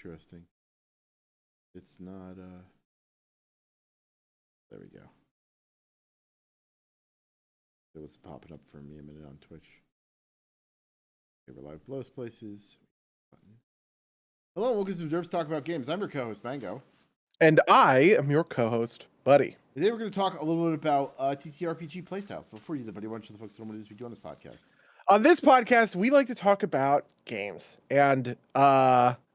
interesting. It's not, there we go. It was popping up for me a minute on Twitch. Favorite live blows places. Hello, welcome to Derps Talk About Games. I'm your co-host, Mango. And I am your co-host, Buddy. Today we're going to talk a little bit about TTRPG playstyles. Before you do that, Buddy, why don't you the folks know what it is we do on this podcast? On this podcast, we like to talk about games. And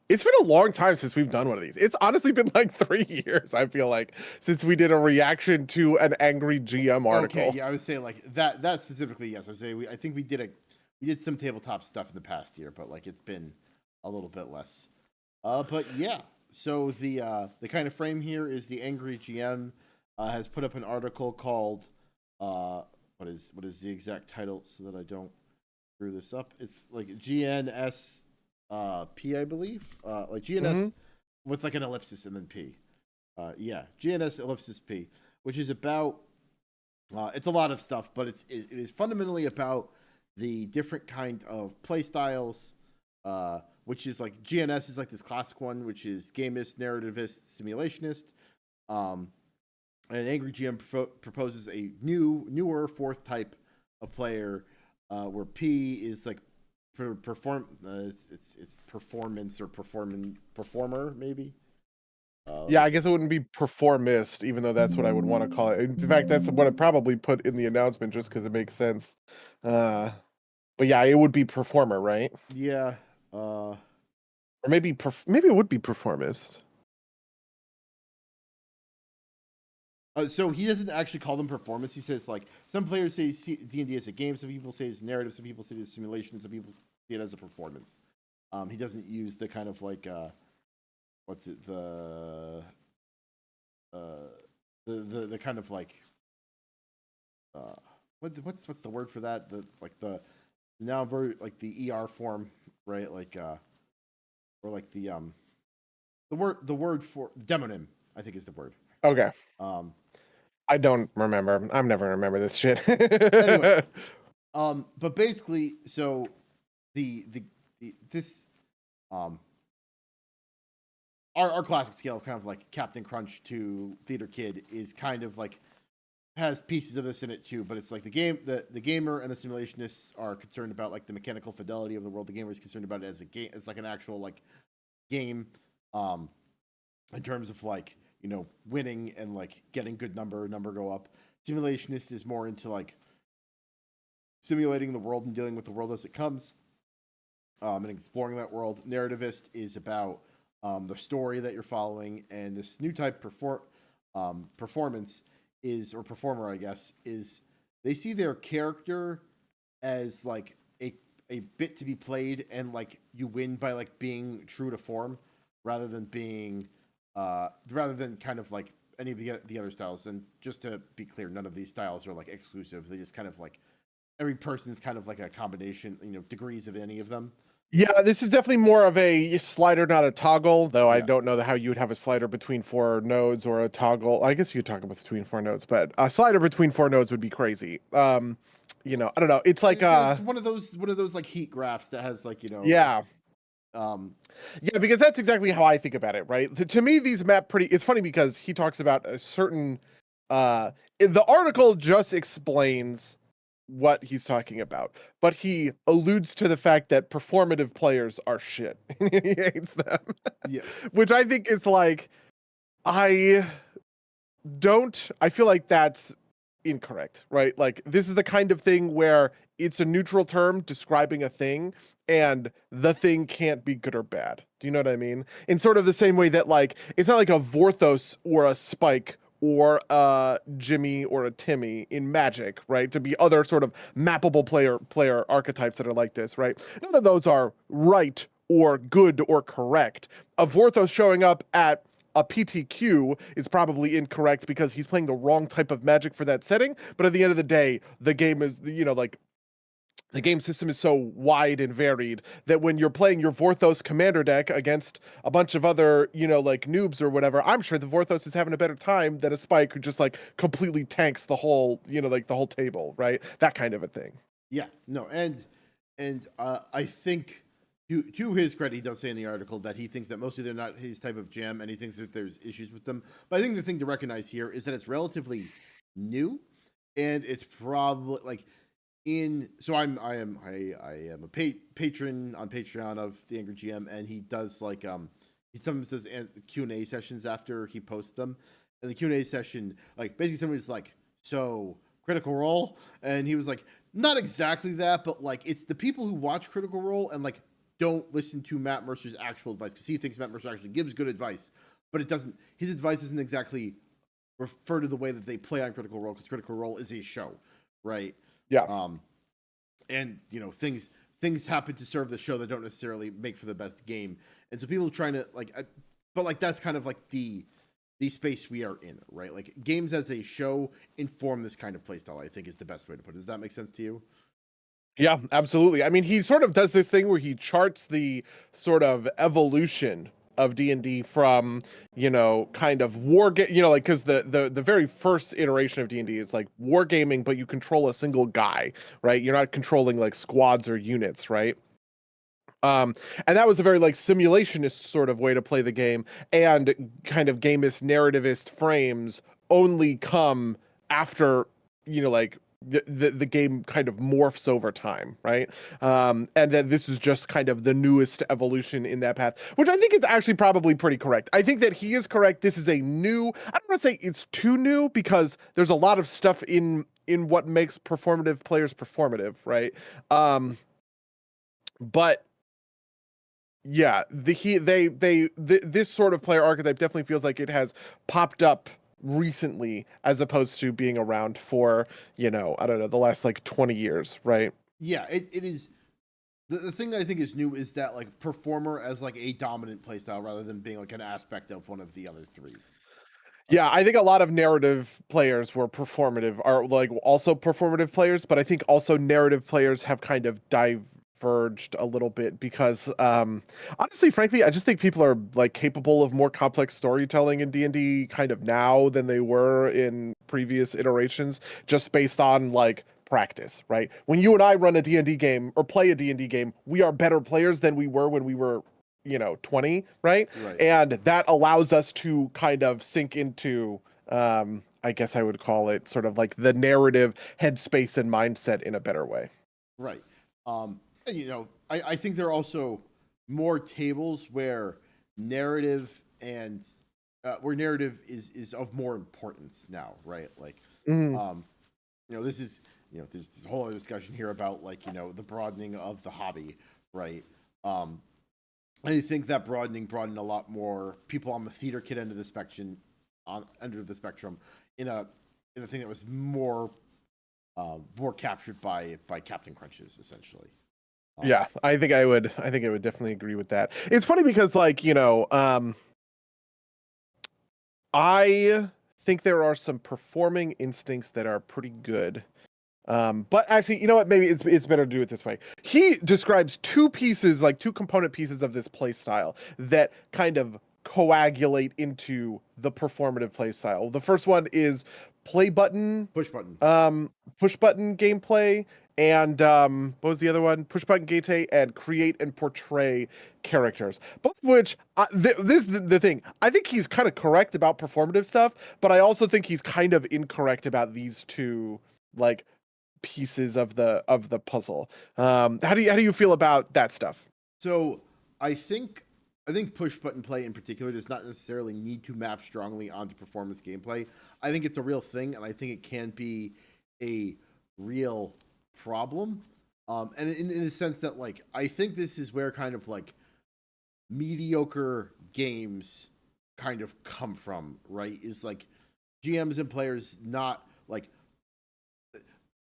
it's been a long time since we've done one of these. It's honestly been like 3 years, I feel like, since we did a reaction to an angry GM article. Okay, yeah, I would say like that specifically, yes. I would say I think we did some tabletop stuff in the past year, but like it's been a little bit less. But yeah, so the kind of frame here is the angry GM has put up an article called what is the exact title so that I don't screw this up. It's like GNS P, I believe. Like GNS with like an ellipsis and then P. GNS ellipsis P, which is about it's a lot of stuff, but it is fundamentally about the different kind of play styles, which is like GNS is like this classic one, which is Gamists, Narrativists, Simulationists. An angry GM proposes a newer fourth type of player, where P is like it's performance or performer maybe. Yeah, I guess it wouldn't be performist, even though that's what I would want to call it. In fact, that's what I probably put in the announcement just because it makes sense. But yeah, it would be performer, right? Yeah. Or maybe it would be performist. So he doesn't actually call them performance. He says like some players say D&D as a game, some people say it's narrative, some people say it's simulation, some people see it as a performance. He doesn't use the kind of like what's it the kind of like what's the word for that, the like the now like the ER form, right? Like or like the word for demonym, I think is the word. Okay. I don't remember. I'm never gonna remember this shit. Anyway, but basically, so this our classic scale of kind of like Captain Crunch to Theater Kid is kind of like has pieces of this in it too, but it's like the gamer and the simulationists are concerned about like the mechanical fidelity of the world. The gamer is concerned about it as a game, it's like an actual like game, in terms of like, you know, winning and like getting good number go up. Simulationist is more into like simulating the world and dealing with the world as it comes, and exploring that world. Narrativist is about the story that you're following, and this new type performance is, or performer, I guess, is they see their character as like a bit to be played, and like you win by like being true to form rather than kind of like any of the other styles. And just to be clear, none of these styles are like exclusive. They just kind of like every person's kind of like a combination, you know, degrees of any of them. Yeah, this is definitely more of a slider, not a toggle, though. Yeah. I don't know how you would have a slider between 4 nodes or a toggle. I guess you could toggle between 4 nodes, but a slider between 4 nodes would be crazy. You know, I don't know. It's like it's one of those like heat graphs that has like, you know, yeah. Yeah, because that's exactly how I think about it, right? To me, these map pretty. It's funny because he talks about a certain. The article just explains what he's talking about, but he alludes to the fact that performative players are shit. He hates them. Yeah, which I think is like, I feel like that's incorrect, right? Like, this is the kind of thing where it's a neutral term describing a thing, and the thing can't be good or bad. Do you know what I mean? In sort of the same way that, like, it's not like a Vorthos or a Spike or a Jimmy or a Timmy in Magic, right? To be other sort of mappable player archetypes that are like this, right? None of those are right or good or correct. A Vorthos showing up at a PTQ is probably incorrect because he's playing the wrong type of Magic for that setting. But at the end of the day, the game is, you know, like, the game system is so wide and varied that when you're playing your Vorthos commander deck against a bunch of other, you know, like noobs or whatever, I'm sure the Vorthos is having a better time than a Spike who just like completely tanks the whole, you know, like the whole table, right? That kind of a thing. Yeah, no, and I think To his credit, he does say in the article that he thinks that mostly they're not his type of gem, and he thinks that there's issues with them. But I think the thing to recognize here is that it's relatively new, and it's probably like in. So I am a patron on Patreon of the Angry GM, and he does like he sometimes does Q&A sessions after he posts them, and the Q&A session like basically somebody's like, so Critical Role, and he was like, not exactly that, but like it's the people who watch Critical Role and like don't listen to Matt Mercer's actual advice because he thinks Matt Mercer actually gives good advice, but it doesn't. His advice isn't exactly refer to the way that they play on Critical Role because Critical Role is a show, right? Yeah. And things happen to serve the show that don't necessarily make for the best game, and so people trying to like, but like that's kind of like the space we are in, right? Like games as a show inform this kind of playstyle. I think is the best way to put it. Does that make sense to you? Yeah, absolutely. I mean, he sort of does this thing where he charts the sort of evolution of D&D from, kind of like because the very first iteration of D&D is like wargaming, but you control a single guy, right? You're not controlling like squads or units, right? And that was a very like simulationist sort of way to play the game, and kind of gamist narrativist frames only come after, like the game kind of morphs over time, right? And then this is just kind of the newest evolution in that path, which I think is actually probably pretty correct. I think that he is correct. This is a new, I don't want to say it's too new because there's a lot of stuff in what makes performative players performative, right? But yeah, this sort of player archetype definitely feels like it has popped up recently as opposed to being around for, I don't know, the last like 20 years, right? Yeah, it is. The thing that I think is new is that like performer as like a dominant playstyle rather than being like an aspect of one of the other three. Yeah, I think a lot of narrative players are like also performative players, but I think also narrative players have kind of diverged a little bit because honestly, frankly, I just think people are like capable of more complex storytelling in D&D kind of now than they were in previous iterations, just based on like practice, right? When you and I run a D&D game or play a D&D game, we are better players than we were when we were 20, right? Right. And that allows us to kind of sink into, I guess I would call it sort of like the narrative headspace and mindset in a better way. Right. And, I think there are also more tables where narrative and where narrative is of more importance now, right? Like, Mhm. this is, there's this whole other discussion here about like, the broadening of the hobby, right? I think that broadened a lot more people on the theater kid end of the spectrum, in a thing that was more captured by Captain Crunches essentially. Yeah, I think I would definitely agree with that. It's funny because like, I think there are some performing instincts that are pretty good. But actually, you know what? Maybe it's better to do it this way. He describes two component pieces of this play style that kind of coagulate into the performative play style. The first one is play button, Push button. push button gameplay, and what was the other one? Push button gameplay and create and portray characters. Both of which, this is the thing. I think he's kind of correct about performative stuff, but I also think he's kind of incorrect about these two, like, pieces of the puzzle. How do you feel about that stuff? So I think push button play in particular does not necessarily need to map strongly onto performance gameplay. I think it's a real thing, and I think it can be a real problem. And in the sense that like I think this is where kind of like mediocre games kind of come from, right? Is like GMs and players not like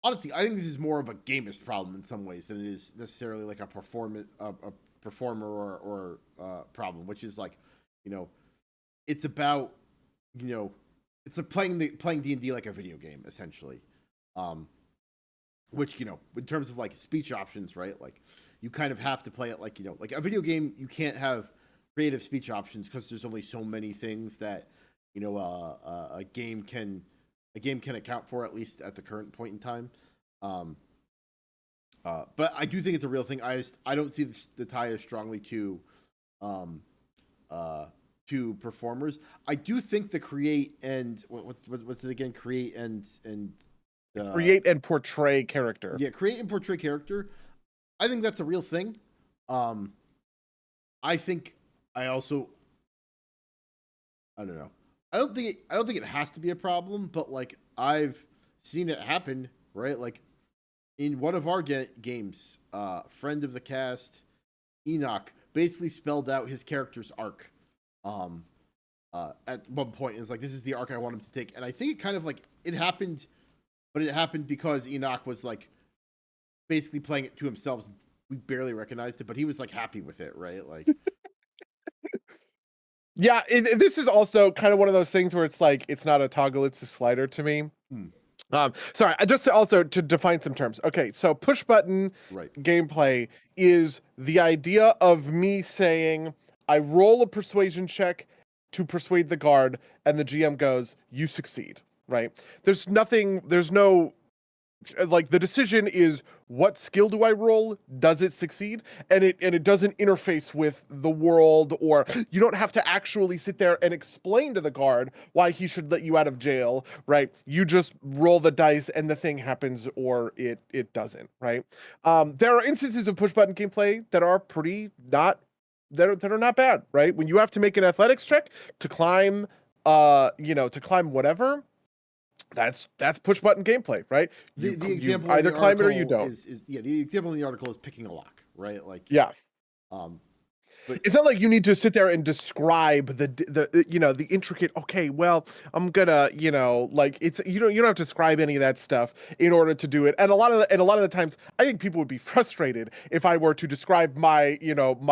honestly, I think this is more of a gamist problem in some ways than it is necessarily like a performer or problem, which is like, it's about, it's like playing D&D like a video game essentially. Which, in terms of like speech options, right? Like you kind of have to play it like, like a video game, you can't have creative speech options because there's only so many things that, a game can account for, at least at the current point in time. But I do think it's a real thing. I don't see the tie as strongly um, to performers. I do think the create and what's it again? Create and Create and portray character. yeah, create and portray character. I think that's a real thing. Um, I think I also I don't know. I don't think it has to be a problem, but like I've seen it happen, right? Like in one of our games, friend of the cast, Enoch, basically spelled out his character's arc. Um, at one point, it's like this is the arc I want him to take, and I think it kind of like it happened, but it happened because Enoch was like basically playing it to himself. We barely recognized it, but he was like happy with it, right? Like, Yeah, this is also kind of one of those things where it's like it's not a toggle, it's a slider to me. hmm, Sorry, just to define some terms. Okay, so push button right, gameplay is the idea of me saying I roll a persuasion check to persuade the guard, and the GM goes, "You succeed." Right? There's no like the decision is what skill do I roll? Does it succeed? And it doesn't interface with the world, or you don't have to actually sit there and explain to the guard why he should let you out of jail, right? You just roll the dice and the thing happens or it doesn't, right? There are instances of push button gameplay that are pretty not that are not bad, right? When you have to make an athletics check to climb to climb whatever, that's push button gameplay, right? the You example in either the climb it or you article don't. is yeah, the example in the article is picking a lock, right? Like, Yeah. um, but It's not like you need to sit there and describe the intricate, okay, well, I'm gonna, like it's you don't have to describe any of that stuff in order to do it. And a lot of the times I think people would be frustrated if I were to describe my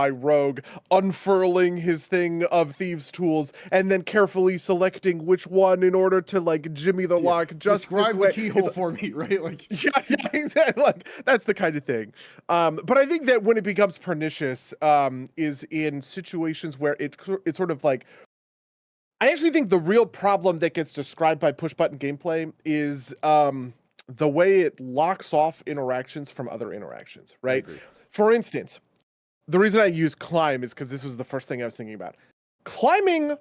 rogue unfurling his thing of thieves tools and then carefully selecting which one in order to like jimmy the yeah, lock just this describe the way. keyhole for me, right? Like, Yeah, exactly. Like that's the kind of thing. But I think that when it becomes pernicious, is in situations where it's sort of like I actually think the real problem that gets described by push button gameplay is the way it locks off interactions from other interactions, I right? agree. For instance, the reason I use climb is because this was the first thing I was thinking about. Climbing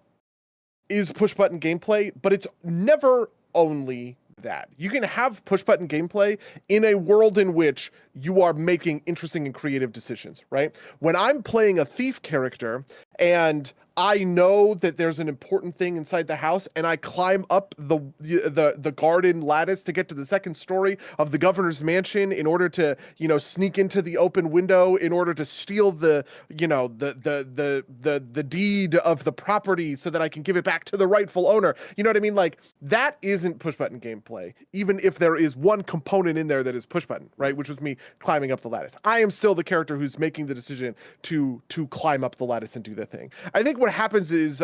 is push button gameplay, but it's never only that. You can have push button gameplay in a world in which you are making interesting and creative decisions, right? When I'm playing a thief character and I know that there's an important thing inside the house and I climb up the garden lattice to get to the second story of the governor's mansion in order to, sneak into the open window in order to steal the deed of the property so that I can give it back to the rightful owner. You know what I mean? Like that isn't push button gameplay, even if there is one component in there that is push button, right? Which was me climbing up the lattice. I am still the character who's making the decision to climb up the lattice and do the thing. I think what happens is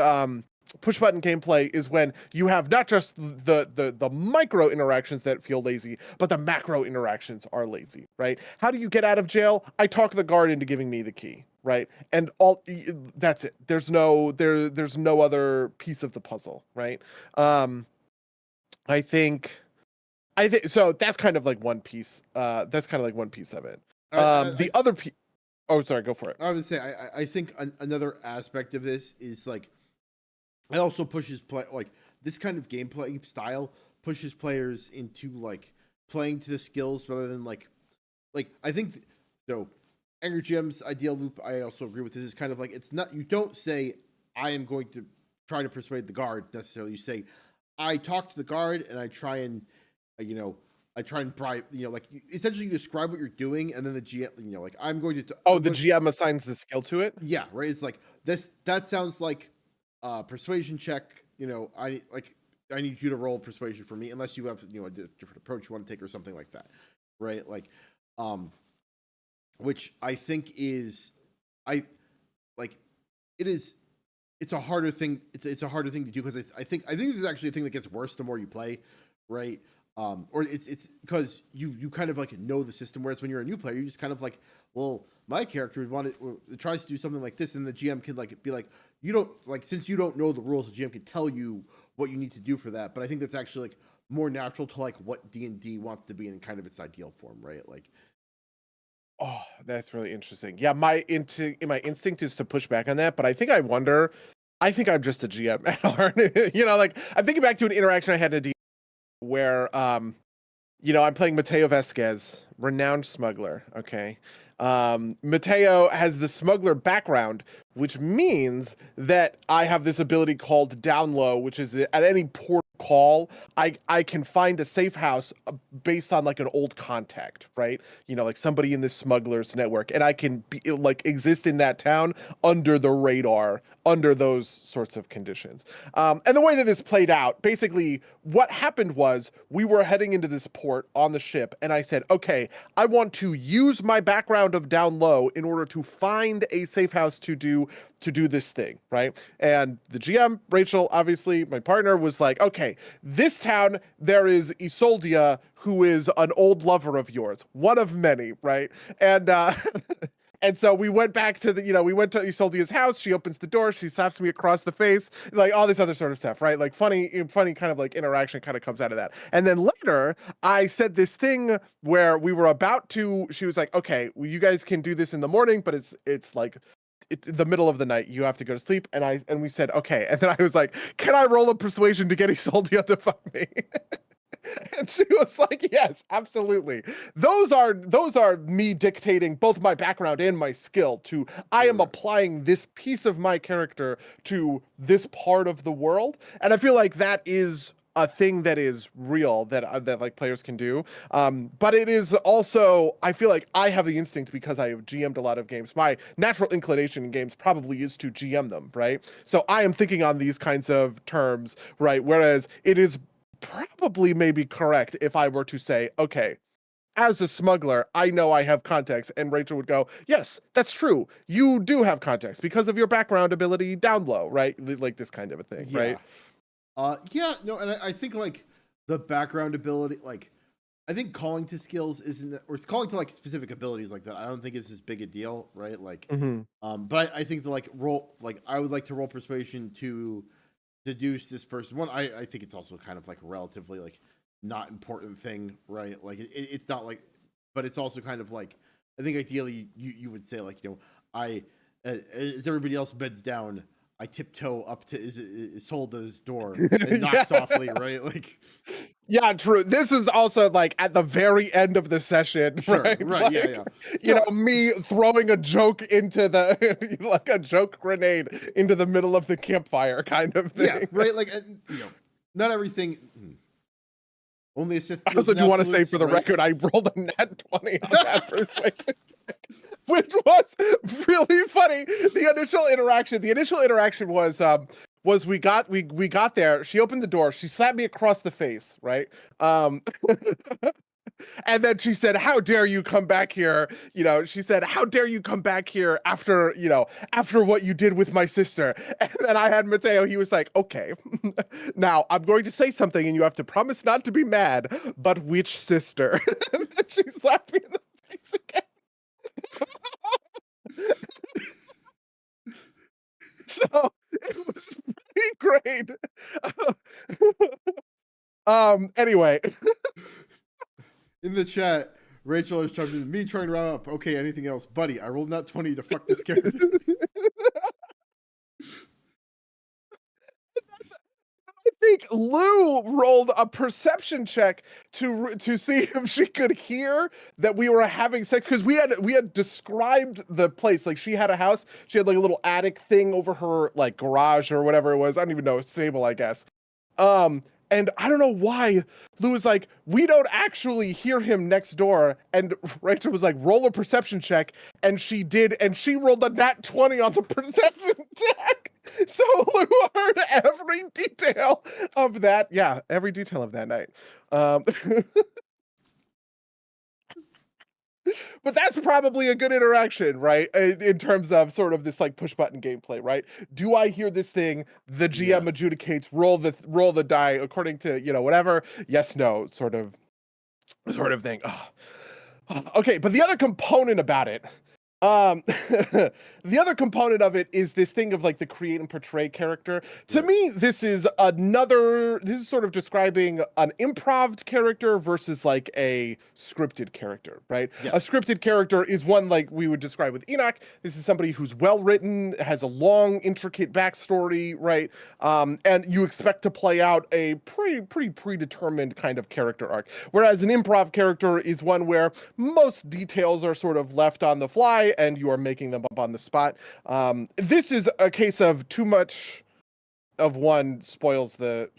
push button gameplay is when you have not just the micro interactions that feel lazy, but the macro interactions are lazy, right? How do you get out of jail? I talk the guard into giving me the key, right? And that's it. There's no other piece of the puzzle, right? Um, I think so. That's kind of like one piece. That's kind of like one piece of it. The other piece. Oh, sorry. Go for it. I would say I think another aspect of this is like it also pushes play like this kind of gameplay style pushes players into like playing to the skills rather than like I think so. Angry Gem's ideal loop. I also agree with this. Is kind of like it's not you don't say I am going to try to persuade the guard necessarily. You say I talk to the guard and I try and I try and bribe, like essentially you describe what you're doing, and then the GM, like I'm going to. Oh, the GM assigns the skill to it. Yeah, right. It's like this. That sounds like persuasion check. I need you to roll persuasion for me, unless you have a different approach you want to take or something like that, right? Like, which I think is, I like, it is. It's a harder thing. It's a harder thing to do because I think this is actually a thing that gets worse the more you play, right? Or it's because you kind of like know the system, whereas when you're a new player, you just kind of like, well, my character tries to do something like this, and the GM can like be like, you don't like since you don't know the rules, the GM can tell you what you need to do for that. But I think that's actually like more natural to like what D&D wants to be in kind of its ideal form, right? Like Oh, that's really interesting. Yeah, my instinct is to push back on that, but I think I'm just a GM at heart. Like I'm thinking back to an interaction I had in a D where I'm playing Mateo Vesquez, renowned smuggler, okay? Mateo has the smuggler background, which means that I have this ability called down low, which is at any port call, I can find a safe house based on like an old contact, right? Like somebody in this smuggler's network, and I can exist in that town under the radar under those sorts of conditions. And the way that this played out, basically what happened was we were heading into this port on the ship, and I said, okay, I want to use my background of down low in order to find a safe house to do this thing, right? And the GM, Rachel, obviously my partner, was like, okay, this town, there is Isoldia, who is an old lover of yours, one of many, right? And and so we went back to we went to Isoldia's house. She opens the door, she slaps me across the face, like all this other sort of stuff, right? Like funny kind of like interaction kind of comes out of that. And then later, I said this thing where we were about to. She was like, "Okay, well, you guys can do this in the morning, but it's like the middle of the night. You have to go to sleep." And we said, "Okay." And then I was like, "Can I roll a persuasion to get Isoldia to fuck me?" And she was like, "Yes, absolutely." Those are me dictating both my background and my skill to I am applying this piece of my character to this part of the world. And I feel like that is a thing that is real that like players can do. But it is also, I feel like I have the instinct because I have GM'd a lot of games. My natural inclination in games probably is to GM them, right? So I am thinking on these kinds of terms, right? Whereas it is probably maybe correct if I were to say, okay, as a smuggler, I know I have context. And Rachel would go, yes, that's true. You do have context because of your background ability down low, right? Like this kind of a thing, right? Yeah, no, and I think like the background ability, like I think calling to skills isn't, or it's calling to like specific abilities like that. I don't think it's as big a deal, right? Like, but I think the like roll, like I would like to roll persuasion to deduce this person. One, I think it's also kind of like a relatively like not important thing, right? Like it's not like, but it's also kind of like I think ideally you would say like I as everybody else beds down, I tiptoe up to Isolda's door and knock softly, right? Like, yeah, true. This is also like at the very end of the session, sure, right? Like, yeah. Me throwing a joke into the like a joke grenade into the middle of the campfire, kind of thing. Yeah, right. Like, not everything. Only a Sith. Also, do you want to say for the record, I rolled a nat 20 on that persuasion, which was really funny. The initial interaction was we got there. She opened the door. She slapped me across the face, right? And then she said, "How dare you come back here?" She said, "How dare you come back here after what you did with my sister?" And then I had Mateo. He was like, "Okay, now I'm going to say something, and you have to promise not to be mad. But which sister?" And then she slapped me in the face again. So it was pretty great. Anyway. In the chat, Rachel is trying to me trying to wrap up. Okay, anything else, buddy? I rolled not 20 to fuck this character. I think Lou rolled a perception check to see if she could hear that we were having sex, because we had described the place. Like she had a house, she had like a little attic thing over her like garage or whatever it was. I don't even know, stable, I guess. And I don't know why Lou was like, we don't actually hear him next door. And Rachel was like, roll a perception check. And she did. And she rolled a nat 20 on the perception check. So Lou heard every detail of that. Yeah, every detail of that night. But that's probably a good interaction, right? In terms of sort of this like push button gameplay, right? Do I hear this thing? The GM adjudicates, roll the die according to whatever. Yes, no, sort of thing. Oh. Okay, but the other component about it The other component of it is this thing of like the create and portray character. To Right. me, this is sort of describing an improv character versus like a scripted character, right? A Yes. scripted character is one like we would describe with Enoch. This is somebody who's well written, has a long, intricate backstory, right? And you expect to play out a pretty predetermined kind of character arc. Whereas an improv character is one where most details are sort of left on the fly and you are making them up on the spot. This is a case of too much of one spoils the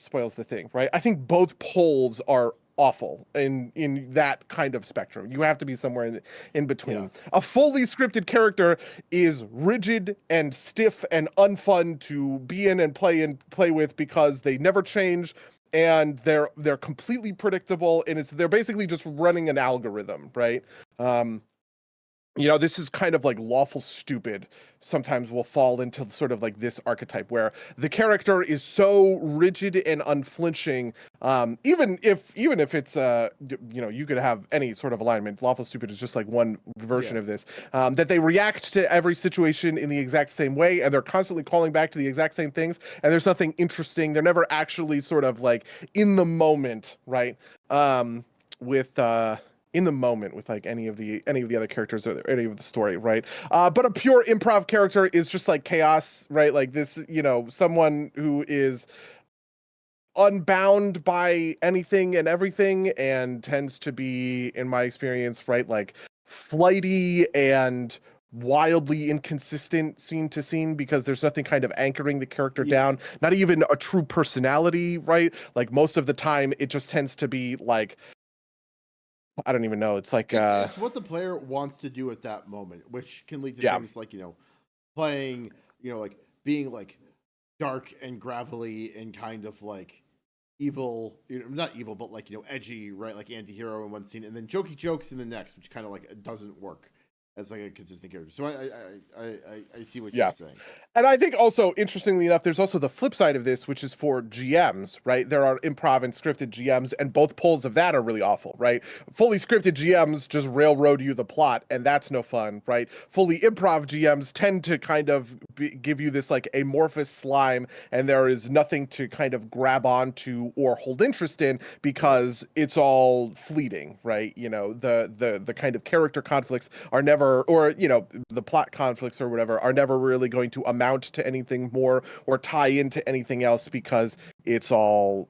thing, right? I think both poles are awful in that kind of spectrum. You have to be somewhere in between. Yeah. A fully scripted character is rigid and stiff and unfun to be in and play with because they never change and they're completely predictable and they're basically just running an algorithm, right? This is kind of like lawful stupid sometimes will fall into sort of like this archetype where the character is so rigid and unflinching, even if it's you could have any sort of alignment. Lawful stupid is just like one version of this, that they react to every situation in the exact same way and they're constantly calling back to the exact same things and there's nothing interesting. They're never actually sort of like in the moment, right? With in the moment with like any of the other characters or any of the story, right? But a pure improv character is just like chaos, right? Like this, someone who is unbound by anything and everything and tends to be, in my experience, right, like flighty and wildly inconsistent scene to scene because there's nothing kind of anchoring the character down, not even a true personality, right? Like most of the time it just tends to be like, I don't even know. It's like it's what the player wants to do at that moment, which can lead to things like playing, like being like dark and gravelly and kind of like evil, not evil, but like edgy, right? Like anti-hero in one scene, and then jokey jokes in the next, which kind of like doesn't work as like a consistent character. So I see what you're saying. And I think also, interestingly enough, there's also the flip side of this, which is for GMs, right? There are improv and scripted GMs, and both poles of that are really awful, right? Fully scripted GMs just railroad you the plot, and that's no fun, right? Fully improv GMs tend to kind of give you this like amorphous slime, and there is nothing to kind of grab onto or hold interest in because it's all fleeting, right? The kind of character conflicts are never, or the plot conflicts or whatever are never really going to amount to anything more or tie into anything else because it's all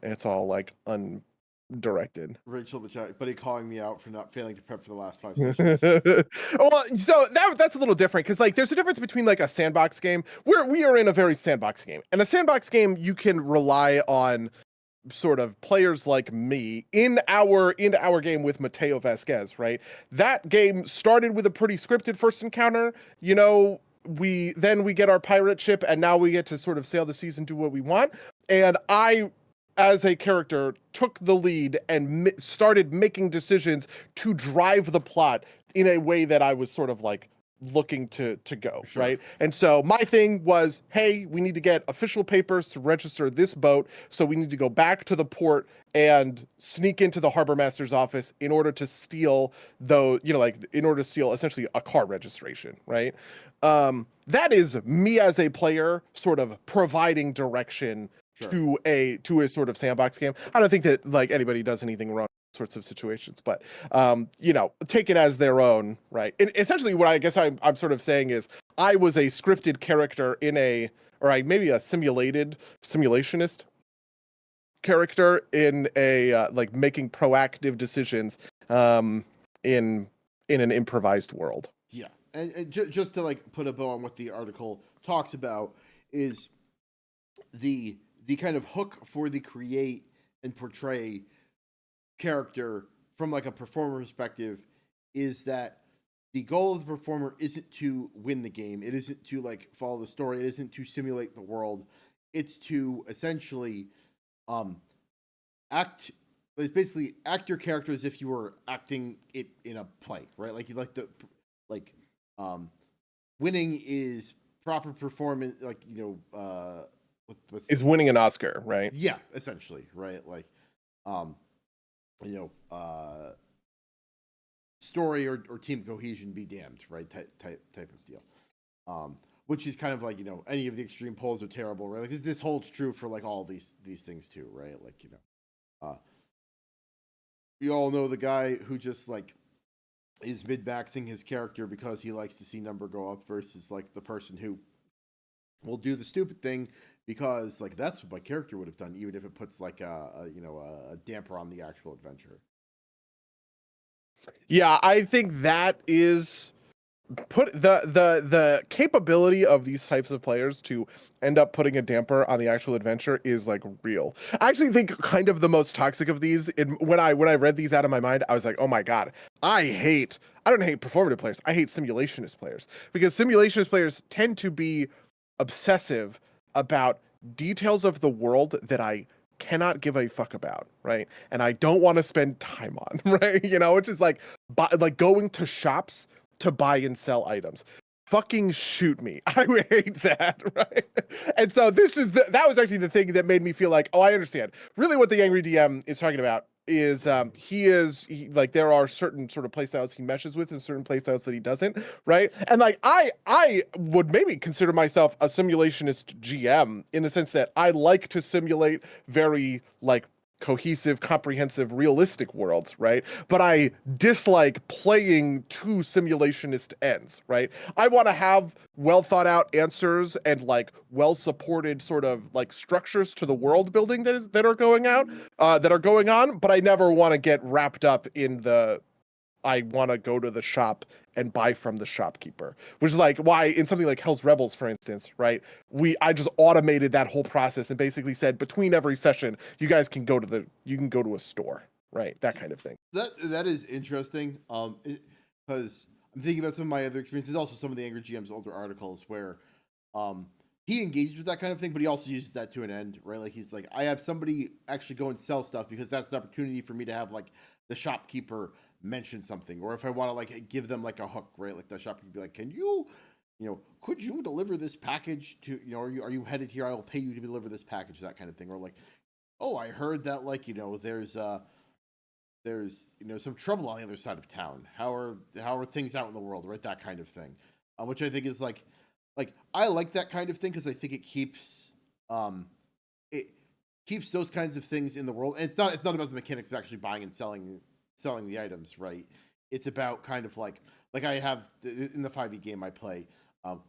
it's all like undirected. Rachel the chat, buddy, calling me out for not failing to prep for the last 5 sessions. Well, so that's a little different because like there's a difference between like a sandbox game where we are in a very sandbox game, and a sandbox game you can rely on sort of players like me into our game with Mateo Vasquez, right? That game started with a pretty scripted first encounter. We get our pirate ship and now we get to sort of sail the seas and do what we want. And I, as a character, took the lead and started making decisions to drive the plot in a way that I was sort of like looking to go, Sure. right? And so my thing was, hey, we need to get official papers to register this boat, so we need to go back to the port and sneak into the harbor master's office in order to steal essentially a car registration, right? That is me as a player sort of providing direction to a sort of sandbox game. I don't think that like anybody does anything wrong sorts of situations, but take it as their own, right? And essentially what I guess I'm sort of saying is I was a scripted character maybe a simulationist character in a like making proactive decisions in an improvised world. Yeah. And just to like put a bow on what the article talks about is the kind of hook for the create and portray character from like a performer perspective is that the goal of the performer isn't to win the game. It isn't to like follow the story. It isn't to simulate the world. It's to essentially act. It's basically act your character as if you were acting it in a play, right? Like you winning is proper performance. Like is winning an Oscar, right? Yeah, essentially, right? Like story or team cohesion be damned, right? Type of deal. Which is kind of like, any of the extreme poles are terrible, right? Like this holds true for like all these things too, right? Like, you all know the guy who just like is mid-maxing his character because he likes to see number go up versus like the person who will do the stupid thing because like that's what my character would have done, even if it puts like a damper on the actual adventure. Yeah, I think that is put the capability of these types of players to end up putting a damper on the actual adventure is like real. I actually think kind of the most toxic of these, when I read these out of my mind, I was like, oh my god, I don't hate performative players, I hate simulationist players, because simulationist players tend to be obsessive about details of the world that I cannot give a fuck about, right? And I don't want to spend time on, right? Which is like going to shops to buy and sell items. Fucking shoot me. I would hate that, right? And so that was actually the thing that made me feel like, oh, I understand. Really what the Angry DM is talking about is like there are certain sort of playstyles he meshes with and certain playstyles that he doesn't, right? And like I would maybe consider myself a simulationist GM in the sense that I like to simulate very like cohesive, comprehensive, realistic worlds, right? But I dislike playing to simulationist ends, right? I want to have well thought out answers and like well supported sort of like structures to the world building that are going on, but I never want to get wrapped up in I want to go to the shop and buy from the shopkeeper, which is like why in something like Hell's Rebels, for instance, right? I just automated that whole process and basically said between every session, you guys can go to a store, right? That kind of thing. That is interesting. Because I'm thinking about some of my other experiences, also some of the Angry GM's older articles where, he engages with that kind of thing, but he also uses that to an end, right? Like he's like, I have somebody actually go and sell stuff because that's the opportunity for me to have like the shopkeeper mention something, or if I want to like give them like a hook, right? Like the shopkeeper be like, can you, could you deliver this package to, are you headed here? I will pay you to deliver this package, that kind of thing. Or like, oh, I heard that like, there's some trouble on the other side of town. How are things out in the world, right? That kind of thing, which I think is like I like that kind of thing because I think it keeps those kinds of things in the world. And it's not about the mechanics of actually buying and selling the items, right? It's about kind of like I have in the 5e game I play.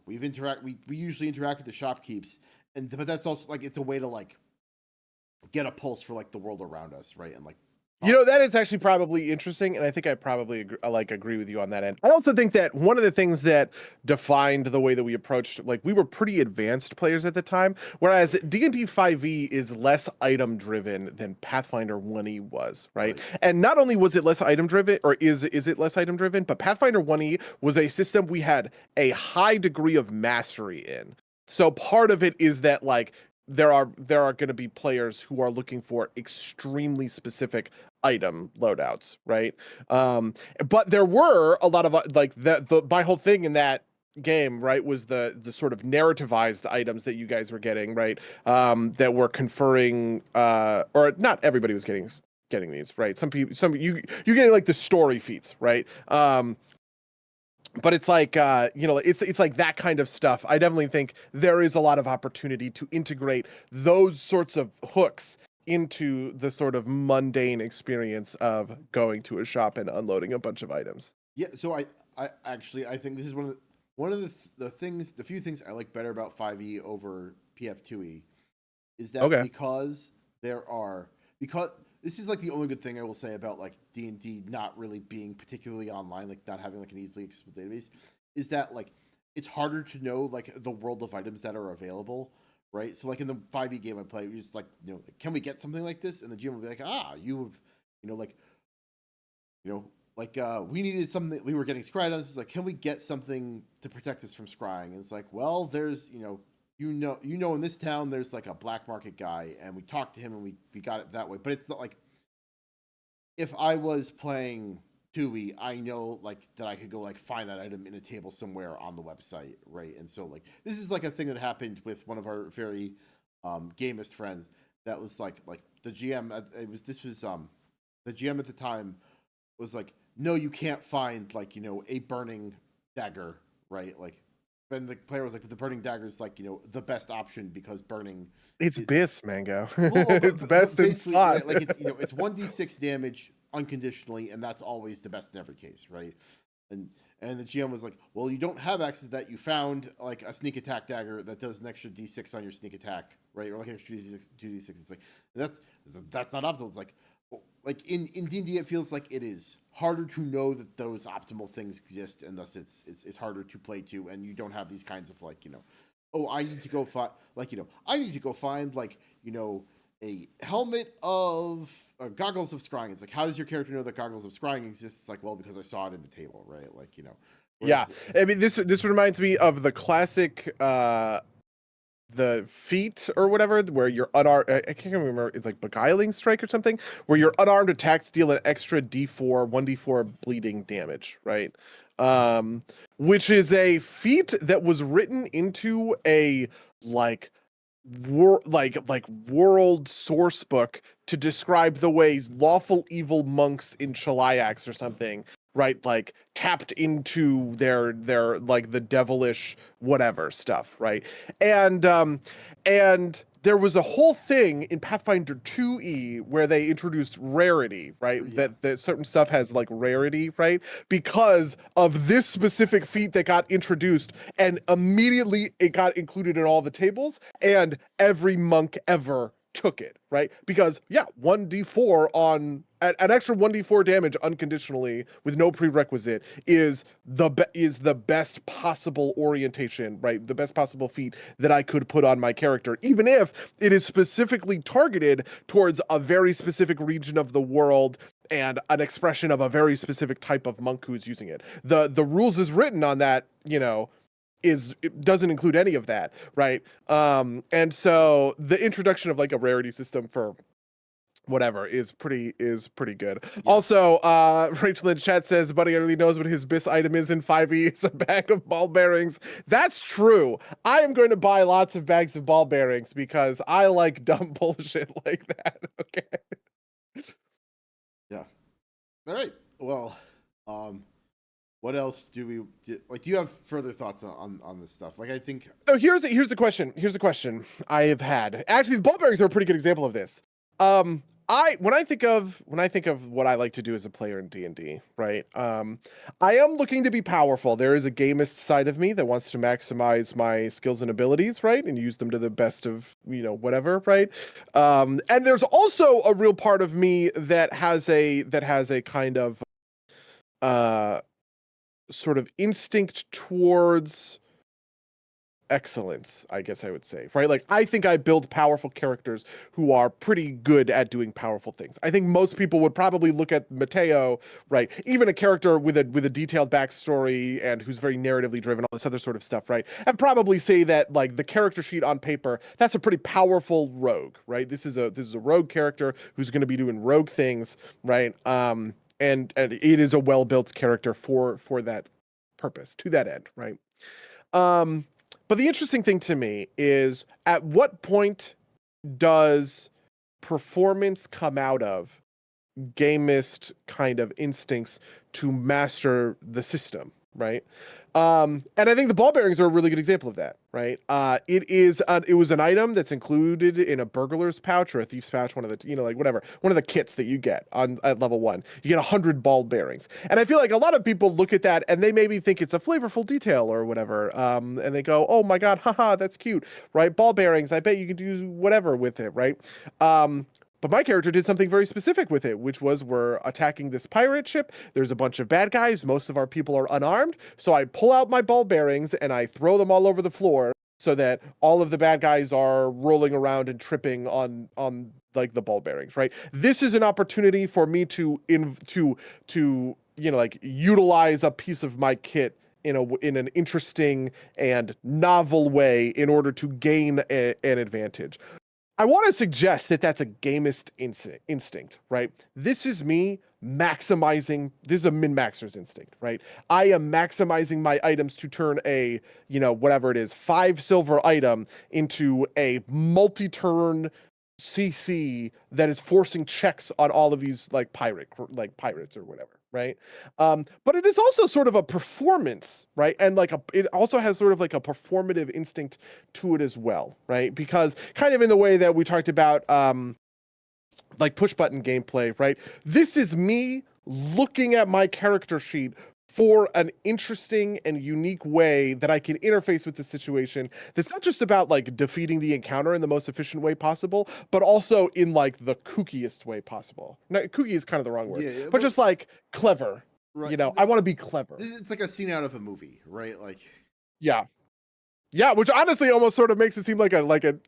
We usually interact with the shopkeepers, but that's also like it's a way to like get a pulse for like the world around us, right? And like that is actually probably interesting, and I think I probably agree with you on that end. I also think that one of the things that defined the way that we approached, like we were pretty advanced players at the time, whereas D&D 5e is less item driven than Pathfinder 1e was, right? And not only was it less item driven, or is it less item driven, but Pathfinder 1e was a system we had a high degree of mastery in. So part of it is that like there are going to be players who are looking for extremely specific item loadouts, right? But there were a lot of like my whole thing in that game, right, was the sort of narrativized items that you guys were getting, right? That were conferring, or not everybody was getting these, right? Some you getting like the story feats, right? But it's like it's like that kind of stuff. I definitely think there is a lot of opportunity to integrate those sorts of hooks into the sort of mundane experience of going to a shop and unloading a bunch of items. Yeah, so I think this is one of the few things I like better about 5e over PF2e is that because this is like the only good thing I will say about like D&D not really being particularly online, like not having like an easily accessible database, is that like it's harder to know like the world of items that are available, right? So like in the 5e game I play, we just like, can we get something like this? And the GM will be like, you have, we needed something, we were getting scry items. It's like, can we get something to protect us from scrying? And it's like, well, there's, in this town, there's like a black market guy, and we talked to him and we got it that way. But it's not like, if I was playing 2e, I know like that I could go like find that item in a table somewhere on the website, right? And so like this is like a thing that happened with one of our very gamist friends. That was like the GM. The GM at the time was like no, you can't find like, a burning dagger, right? Like, then the player was like, the burning dagger is like, the best option because burning. It's It, Biss, Mango. well, It's best in basically, slot. right? Like it's 1d6 damage unconditionally, and that's always the best in every case, right? And and the GM was like, well, you don't have access to that. You found like a sneak attack dagger that does an extra d6 on your sneak attack, right? Or like an extra d6, 2d6. It's like that's not optimal. It's like, well, like in D&D, it feels like it is harder to know that those optimal things exist, and thus it's harder to play to, and you don't have these kinds of like, oh, I need to go find like, I need to go find like, a helmet of goggles of scrying. It's like, how does your character know that goggles of scrying exist? It's like, well, because I saw it in the table, right? Like, Yeah, I mean, this reminds me of the classic the feat or whatever, where you're unarmed. I can't remember. It's like beguiling strike or something, where your unarmed attacks deal an extra D4, 1d4 bleeding damage, right? Which is a feat that was written into a like world source book to describe the ways lawful evil monks in Cheliax or something, right, like tapped into their like the devilish whatever stuff, right? And there was a whole thing in Pathfinder 2e where they introduced rarity, right? Yeah. That certain stuff has like rarity, right? Because of this specific feat that got introduced, and immediately it got included in all the tables, and every monk ever took it, right? Because 1d4 on an extra 1d4 damage unconditionally with no prerequisite is the best possible orientation, right? The best possible feat that I could put on my character, even if it is specifically targeted towards a very specific region of the world and an expression of a very specific type of monk who's using it. The rules is written on that, it doesn't include any of that, right? And so the introduction of like a rarity system for whatever is pretty good. Yeah. Also, Rachel in chat says Buddy already knows what his BIS item is in 5e. It's a bag of ball bearings. That's true. I am going to buy lots of bags of ball bearings because I like dumb bullshit like that. Okay. Yeah. All right. Well, what else do you have further thoughts on this stuff? Like, I think. So here's a question. Here's a question I have had. Actually, the ball bearings are a pretty good example of this. When I think of what I like to do as a player in D&D, right? I am looking to be powerful. There is a gamist side of me that wants to maximize my skills and abilities, right? And use them to the best of, whatever, right? And there's also a real part of me that has a kind of sort of instinct towards excellence, I guess I would say, right? Like, I think I build powerful characters who are pretty good at doing powerful things. I think most people would probably look at Mateo, right? Even a character with a detailed backstory and who's very narratively driven, all this other sort of stuff, right? And probably say that like the character sheet on paper, that's a pretty powerful rogue, right? This is a rogue character who's going to be doing rogue things, right? And it is a well-built character for that purpose, to that end, right? But the interesting thing to me is, at what point does performance come out of gamist kind of instincts to master the system, right? And I think the ball bearings are a really good example of that, right? It was an item that's included in a burglar's pouch or a thief's pouch, one of the kits that you get at level 1. You get 100 ball bearings. And I feel like a lot of people look at that and they maybe think it's a flavorful detail or whatever. And they go, oh my God, haha, that's cute, right? Ball bearings, I bet you can do whatever with it, right? But my character did something very specific with it, which was, we're attacking this pirate ship. There's a bunch of bad guys. Most of our people are unarmed. So I pull out my ball bearings and I throw them all over the floor so that all of the bad guys are rolling around and tripping on like the ball bearings, right? This is an opportunity for me to utilize a piece of my kit in an interesting and novel way in order to gain an advantage. I want to suggest that that's a gamist instinct, right? This is me maximizing. This is a min-maxer's instinct, right? I am maximizing my items to turn a, whatever it is, 5 silver item into a multi-turn CC that is forcing checks on all of these like pirates or whatever, right? But it is also sort of a performance, right? And like it also has sort of like a performative instinct to it as well, right? Because kind of in the way that we talked about, like push button gameplay, right? This is me looking at my character sheet for an interesting and unique way that I can interface with the situation. That's not just about like defeating the encounter in the most efficient way possible, but also in like the kookiest way possible. Now, kooky is kind of the wrong word, Yeah, but just like clever. right. You know, I want to be clever. It's like a scene out of a movie, right? Like, Yeah. Yeah, which honestly almost sort of makes it seem like a like a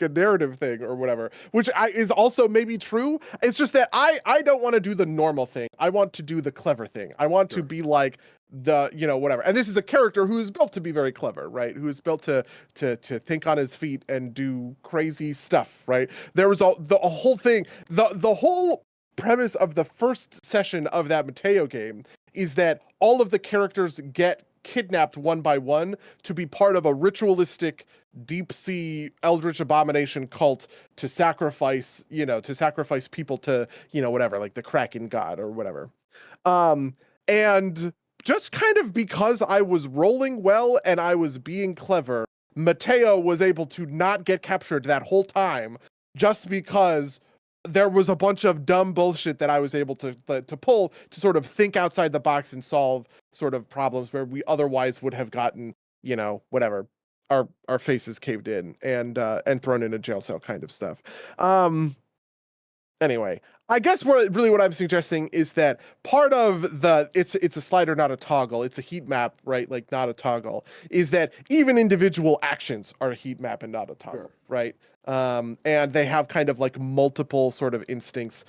narrative thing or whatever, which is also maybe true. It's just that I don't want to do the normal thing. I want to do the clever thing. I want to be like the whatever. And this is a character who is built to be very clever, right? Who is built to think on his feet and do crazy stuff, right? There was a whole thing. The whole premise of the first session of that Mateo game is that all of the characters get kidnapped one by one to be part of a ritualistic deep sea eldritch abomination cult to sacrifice people to, whatever, like the Kraken god or whatever. And just kind of because I was rolling well and I was being clever, Mateo was able to not get captured that whole time just because there was a bunch of dumb bullshit that I was able to pull to sort of think outside the box and solve sort of problems where we otherwise would have gotten, whatever, our faces caved in and thrown in a jail cell kind of stuff. Anyway, I guess what I'm suggesting is that part of it's a slider, not a toggle. It's a heat map, right? Like not a toggle. Is that even individual actions are a heat map and not a toggle, right? And they have kind of like multiple sort of instincts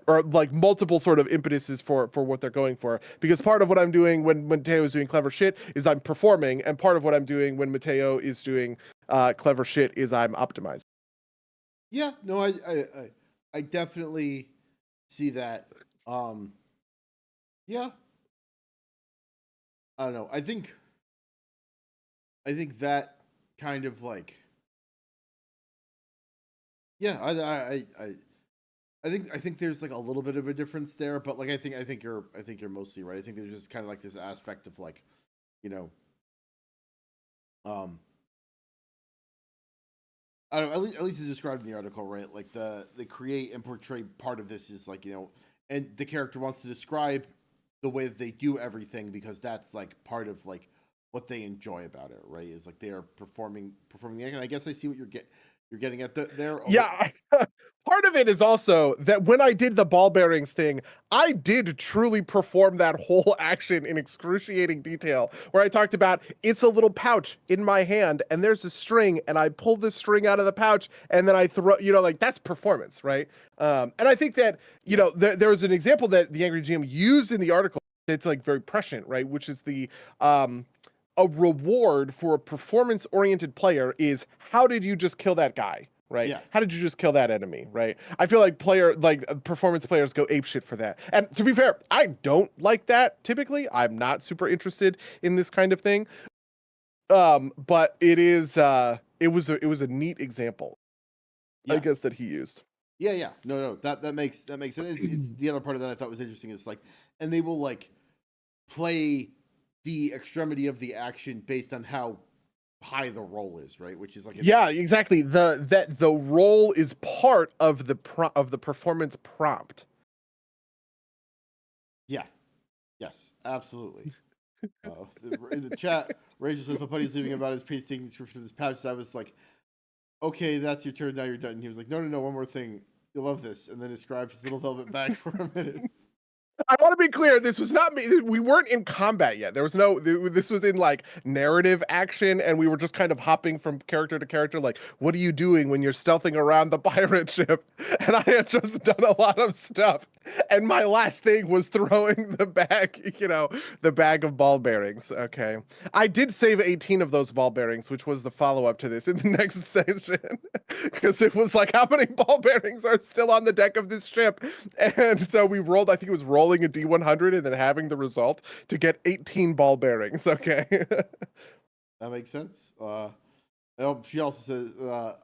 or like multiple sort of impetuses for what they're going for. Because part of what I'm doing when Mateo is doing clever shit is I'm performing, and part of what I'm doing when Mateo is doing clever shit is I'm optimizing. Yeah, no, I definitely see that. Yeah, I don't know. I think that kind of like, yeah, I think there's like a little bit of a difference there, but like I think you're mostly right. I think there's just kind of like this aspect of like, I don't know, at least it's described in the article, right? Like the create and portray part of this is like, and the character wants to describe the way that they do everything because that's like part of like what they enjoy about it, right? Is like they are performing the act. And I guess I see what you're getting at there. Yeah. Part of it is also that when I did the ball bearings thing, I did truly perform that whole action in excruciating detail, where I talked about it's a little pouch in my hand and there's a string and I pull the string out of the pouch and then I throw, like that's performance, right? And I think that, there was an example that the Angry GM used in the article. It's like very prescient, right? Which is a reward for a performance-oriented player is how did you just kill that guy? Right? Yeah. How did you just kill that enemy? Right? I feel like performance players go apeshit for that. And to be fair, I don't like that typically. I'm not super interested in this kind of thing. But it was a neat example, I guess, that he used. Yeah. No. That makes sense. It's the other part of that I thought was interesting is like, and they will like play the extremity of the action based on how high the roll is, right? Which is like exactly. The roll is part of the performance prompt. Yeah. Yes, absolutely. In the chat, Rachel says my buddy's leaving about his pasting description of this pouch. So I was like, okay, that's your turn. Now you're done. And he was like, no, one more thing. You'll love this. And then described his little velvet bag for a minute. I want to be clear. This was not me. We weren't in combat yet. This was in like narrative action, and we were just kind of hopping from character to character. Like, what are you doing when you're stealthing around the pirate ship? And I had just done a lot of stuff. And my last thing was throwing the bag of ball bearings. Okay. I did save 18 of those ball bearings, which was the follow-up to this in the next session. Because it was like, how many ball bearings are still on the deck of this ship? And so we rolled, I think it was rolling a D100 and then having the result to get 18 ball bearings. Okay. That makes sense. She also says,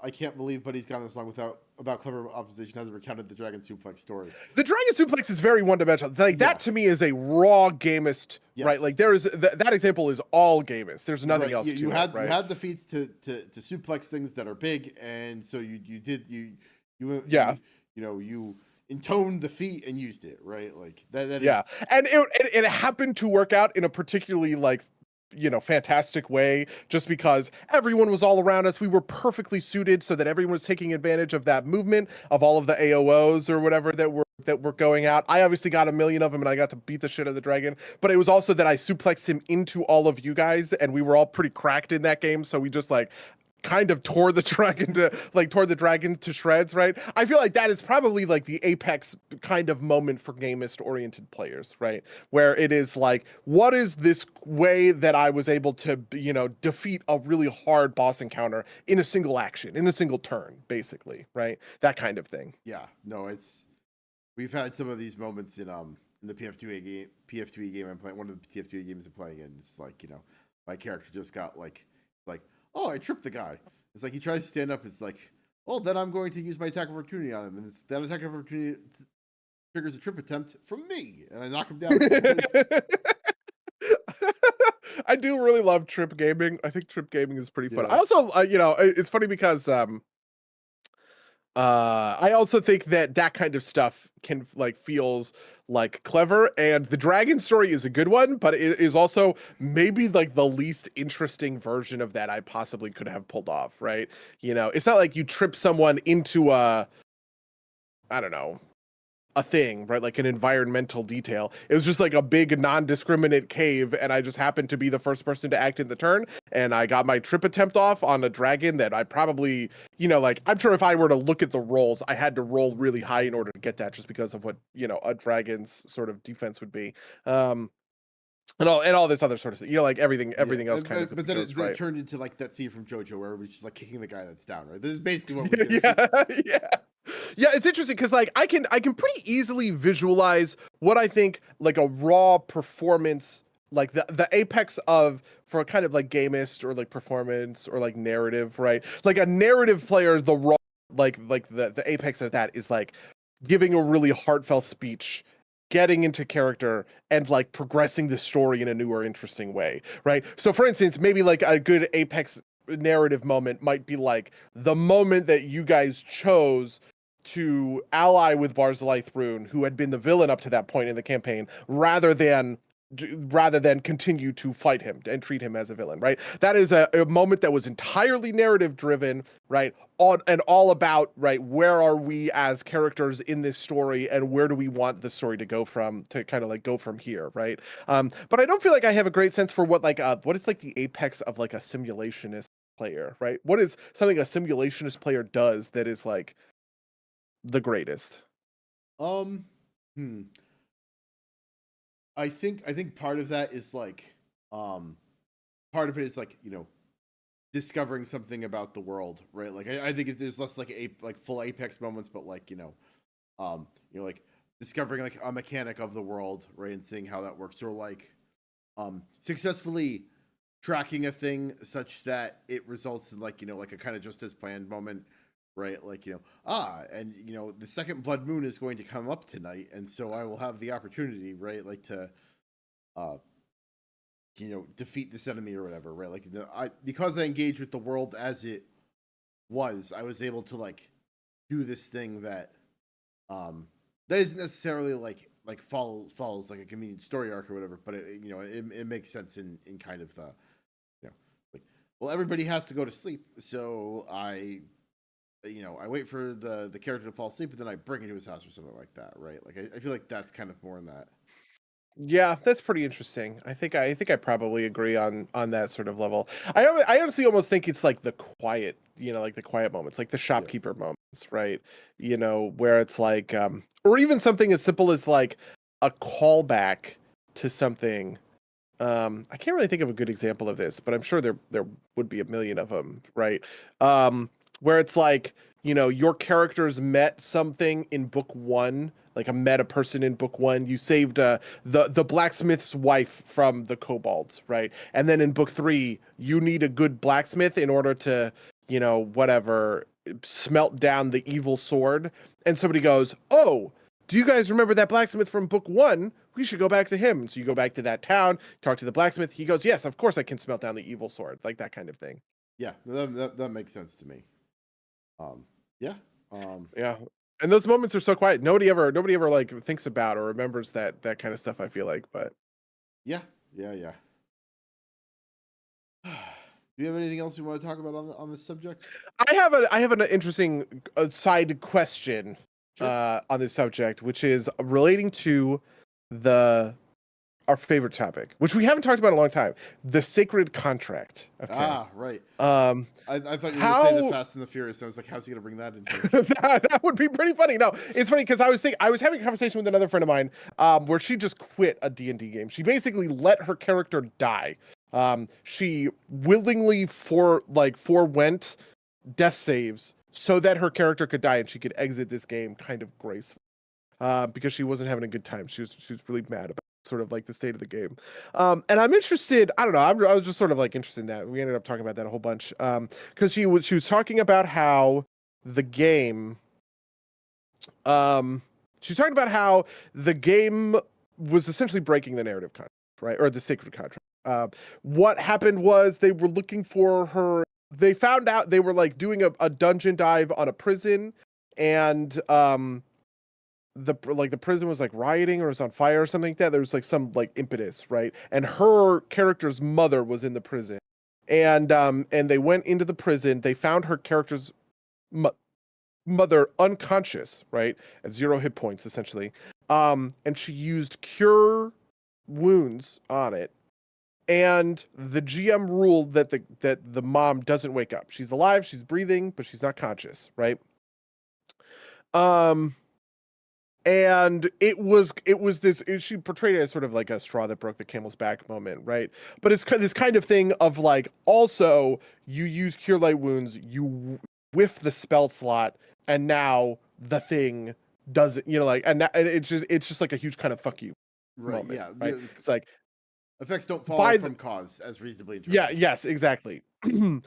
"I can't believe Buddy's gone this long without about clever opposition hasn't recounted the Dragon Suplex story." The Dragon Suplex is very one-dimensional. Like Yeah. that to me is a raw gamist, right? Yes. Like there is that example is all gamist. There's nothing Right. else You, to you it, had right? you had the feats to suplex things that are big, and so Yeah. you intoned the feat and used it, right? Like that Yeah, is and it happened to work out in a particularly like fantastic way, just because everyone was all around us. We were perfectly suited so that everyone was taking advantage of that movement of all of the AOs or whatever that were going out. I obviously got a million of them and I got to beat the shit out of the dragon, but it was also that I suplexed him into all of you guys and we were all pretty cracked in that game, so we just like kind of tore the dragon to shreds, right? I feel like that is probably like the apex kind of moment for gamist oriented players, right? Where it is like, what is this way that I was able to, defeat a really hard boss encounter in a single action, in a single turn, basically, right? That kind of thing. yeah. No, we've had some of these moments in the PF2E game I'm playing. One of the PF2E games I'm playing, and it's like my character just got like oh, I tripped the guy. It's like he tries to stand up. It's like, oh, then I'm going to use my attack of opportunity on him, and that attack of opportunity triggers a trip attempt from me, and I knock him down. I do really love trip gaming. I think trip gaming is pretty fun. Yeah. I also, it's funny because I also think that kind of stuff can like feels like clever, and the dragon story is a good one, but it is also maybe like the least interesting version of that I possibly could have pulled off, right? It's not like you trip someone into I don't know, a thing, right? Like an environmental detail. It was just like a big non-discriminate cave, and I just happened to be the first person to act in the turn, and I got my trip attempt off on a dragon that I probably, like I'm sure if I were to look at the rolls, I had to roll really high in order to get that, just because of what a dragon's sort of defense would be. And all this other sort of thing, like everything else kind of but then goes it right. turned into like that scene from JoJo where we're just like kicking the guy that's down, right? This is basically what we did. Yeah, it's interesting because like I can pretty easily visualize what I think like a raw performance, like the apex of, for kind of like gamist or like performance or like narrative, right? Like a narrative player, the raw like the apex of that is like giving a really heartfelt speech, getting into character, and like progressing the story in a new or interesting way, right? So for instance, maybe like a good apex narrative moment might be like the moment that you guys chose to ally with Barzillai Thrune, who had been the villain up to that point in the campaign, rather than continue to fight him and treat him as a villain, right? That is a moment that was entirely narrative driven, right? All about, right, where are we as characters in this story, and where do we want the story to go from, to kind of like go from here, right? But I don't feel like I have a great sense for what is like the apex of like a simulationist player, right? What is something a simulationist player does that is like the greatest? Um, hmm. I think part of that is like, part of it is like discovering something about the world, right? Like I think there's less like full apex moments, but like like discovering like a mechanic of the world, right, and seeing how that works, or like successfully tracking a thing such that it results in like like a kind of just as planned moment, right? Like and the second blood moon is going to come up tonight, and so I will have the opportunity, right, like to uh defeat this enemy or whatever, right? Like because I engaged with the world as it was, I was able to like do this thing that that isn't necessarily like follows like a convenient story arc or whatever, but it makes sense in kind of the like, well, everybody has to go to sleep, so I wait for the character to fall asleep, and then I bring him to his house or something like that, right? Like I feel like that's kind of more in that. Yeah, that's pretty interesting. I think I probably agree on that sort of level. I honestly almost think it's like the quiet, like the quiet moments, like the Yeah. shopkeeper moments, right? Where it's like or even something as simple as like a callback to something. I can't really think of a good example of this, but I'm sure there would be a million of them, right? Where it's like your characters met something in book 1, like met a person in book 1. You saved the blacksmith's wife from the kobolds, right? And then in book 3, you need a good blacksmith in order to, whatever, smelt down the evil sword. And somebody goes, "Oh, do you guys remember that blacksmith from book 1? We should go back to him." So you go back to that town, talk to the blacksmith. He goes, "Yes, of course I can smelt down the evil sword," like that kind of thing. Yeah, that makes sense to me. Yeah. Yeah. And those moments are so quiet. Nobody ever like thinks about or remembers that kind of stuff, I feel like, but yeah. Do you have anything else you want to talk about on this subject? I have an interesting side question Sure. on this subject, which is relating to our favorite topic, which we haven't talked about in a long time, the sacred contract. Okay. Ah, right. Um, I thought you were going to say the Fast and the Furious. I was like, how's he going to bring that into that would be pretty funny. No, it's funny because I was having a conversation with another friend of mine where she just quit a D&D game. She basically let her character die. She willingly forewent death saves so that her character could die and she could exit this game kind of gracefully. Because she wasn't having a good time. She was really mad about sort of like the state of the game. And I'm interested, I don't know, I was just sort of like interested in that. We ended up talking about that a whole bunch. Because she was talking about how the game she's talking about how the game was essentially breaking the narrative contract, right? Or the sacred contract. What happened was they were looking for her. They found out they were like doing a dungeon dive on a prison, and the prison was like rioting or was on fire or something like that. There was like some like impetus, right? And her character's mother was in the prison, and they went into the prison. They found her character's mother unconscious, right, at 0 hit points essentially. And she used cure wounds on it. And the GM ruled that the mom doesn't wake up. She's alive, she's breathing, but she's not conscious, right? And she portrayed it as sort of like a straw that broke the camel's back moment, right? But it's this kind of thing of like, also you use cure light wounds, you whiff the spell slot, and now the thing doesn't, and it's just like a huge kind of fuck you moment, Yeah. right? It's like effects don't follow from cause as reasonably interpreted. Yeah, yes, exactly. And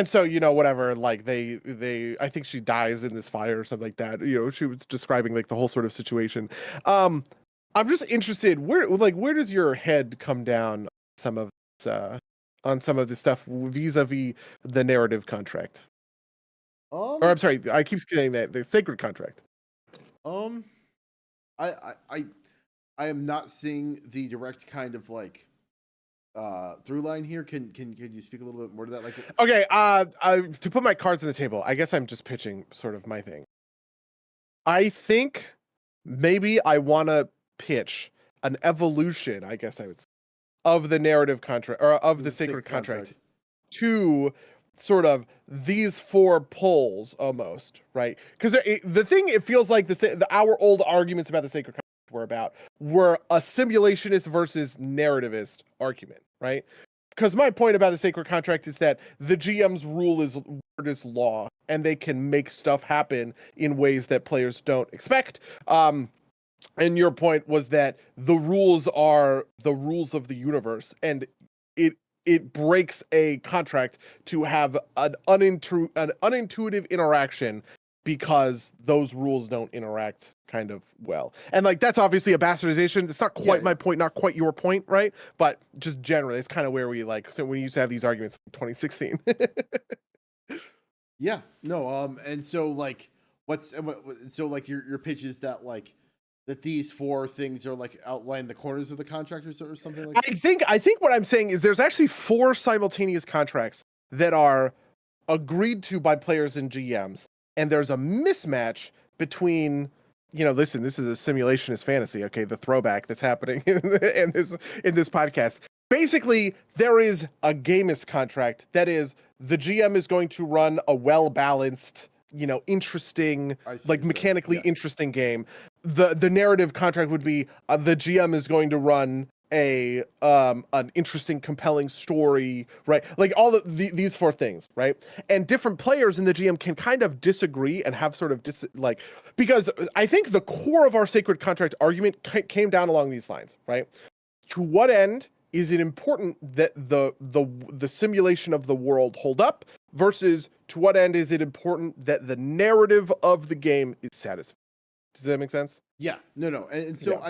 so, whatever, like I think she dies in this fire or something like that. She was describing like the whole sort of situation. I'm just interested, where does your head come down on some of this stuff vis-a-vis the narrative contract? Or I'm sorry, I keep saying that the sacred contract. I am not seeing the direct kind of like through line here. Can you speak a little bit more to that? Like, okay, to put my cards on the table, I guess I'm just pitching sort of my thing. I think maybe I want to pitch an evolution, I guess I would say, of the narrative contract or of the sacred contract to sort of these 4 poles almost, right? Because the thing it feels like our old arguments about the sacred contract were a simulationist versus narrativist argument, right? Because my point about the sacred contract is that the GM's rule is word is law, and they can make stuff happen in ways that players don't expect. And your point was that the rules are the rules of the universe, and it breaks a contract to have an unintuitive interaction because those rules don't interact kind of well. And like that's obviously a bastardization. It's not quite my point, not quite your point, right? But just generally, it's kind of where we so we used to have these arguments in 2016. Yeah, no, and so like so like your pitch is that like that these 4 things are like outline the corners of the contract or something like that? I think what I'm saying is there's actually 4 simultaneous contracts that are agreed to by players and GMs, and there's a mismatch between, listen, this is a simulationist fantasy, okay, the throwback that's happening in this podcast. Basically, there is a Gamists contract that is the GM is going to run a well-balanced, interesting, like mechanically interesting game. The narrative contract would be the GM is going to run an interesting, compelling story, right? Like all these four things, right? And different players in the GM can kind of disagree and have sort of because I think the core of our sacred contract argument came down along these lines, right? To what end is it important that the simulation of the world hold up versus to what end is it important that the narrative of the game is satisfied? Does that make sense? Yeah, no, and so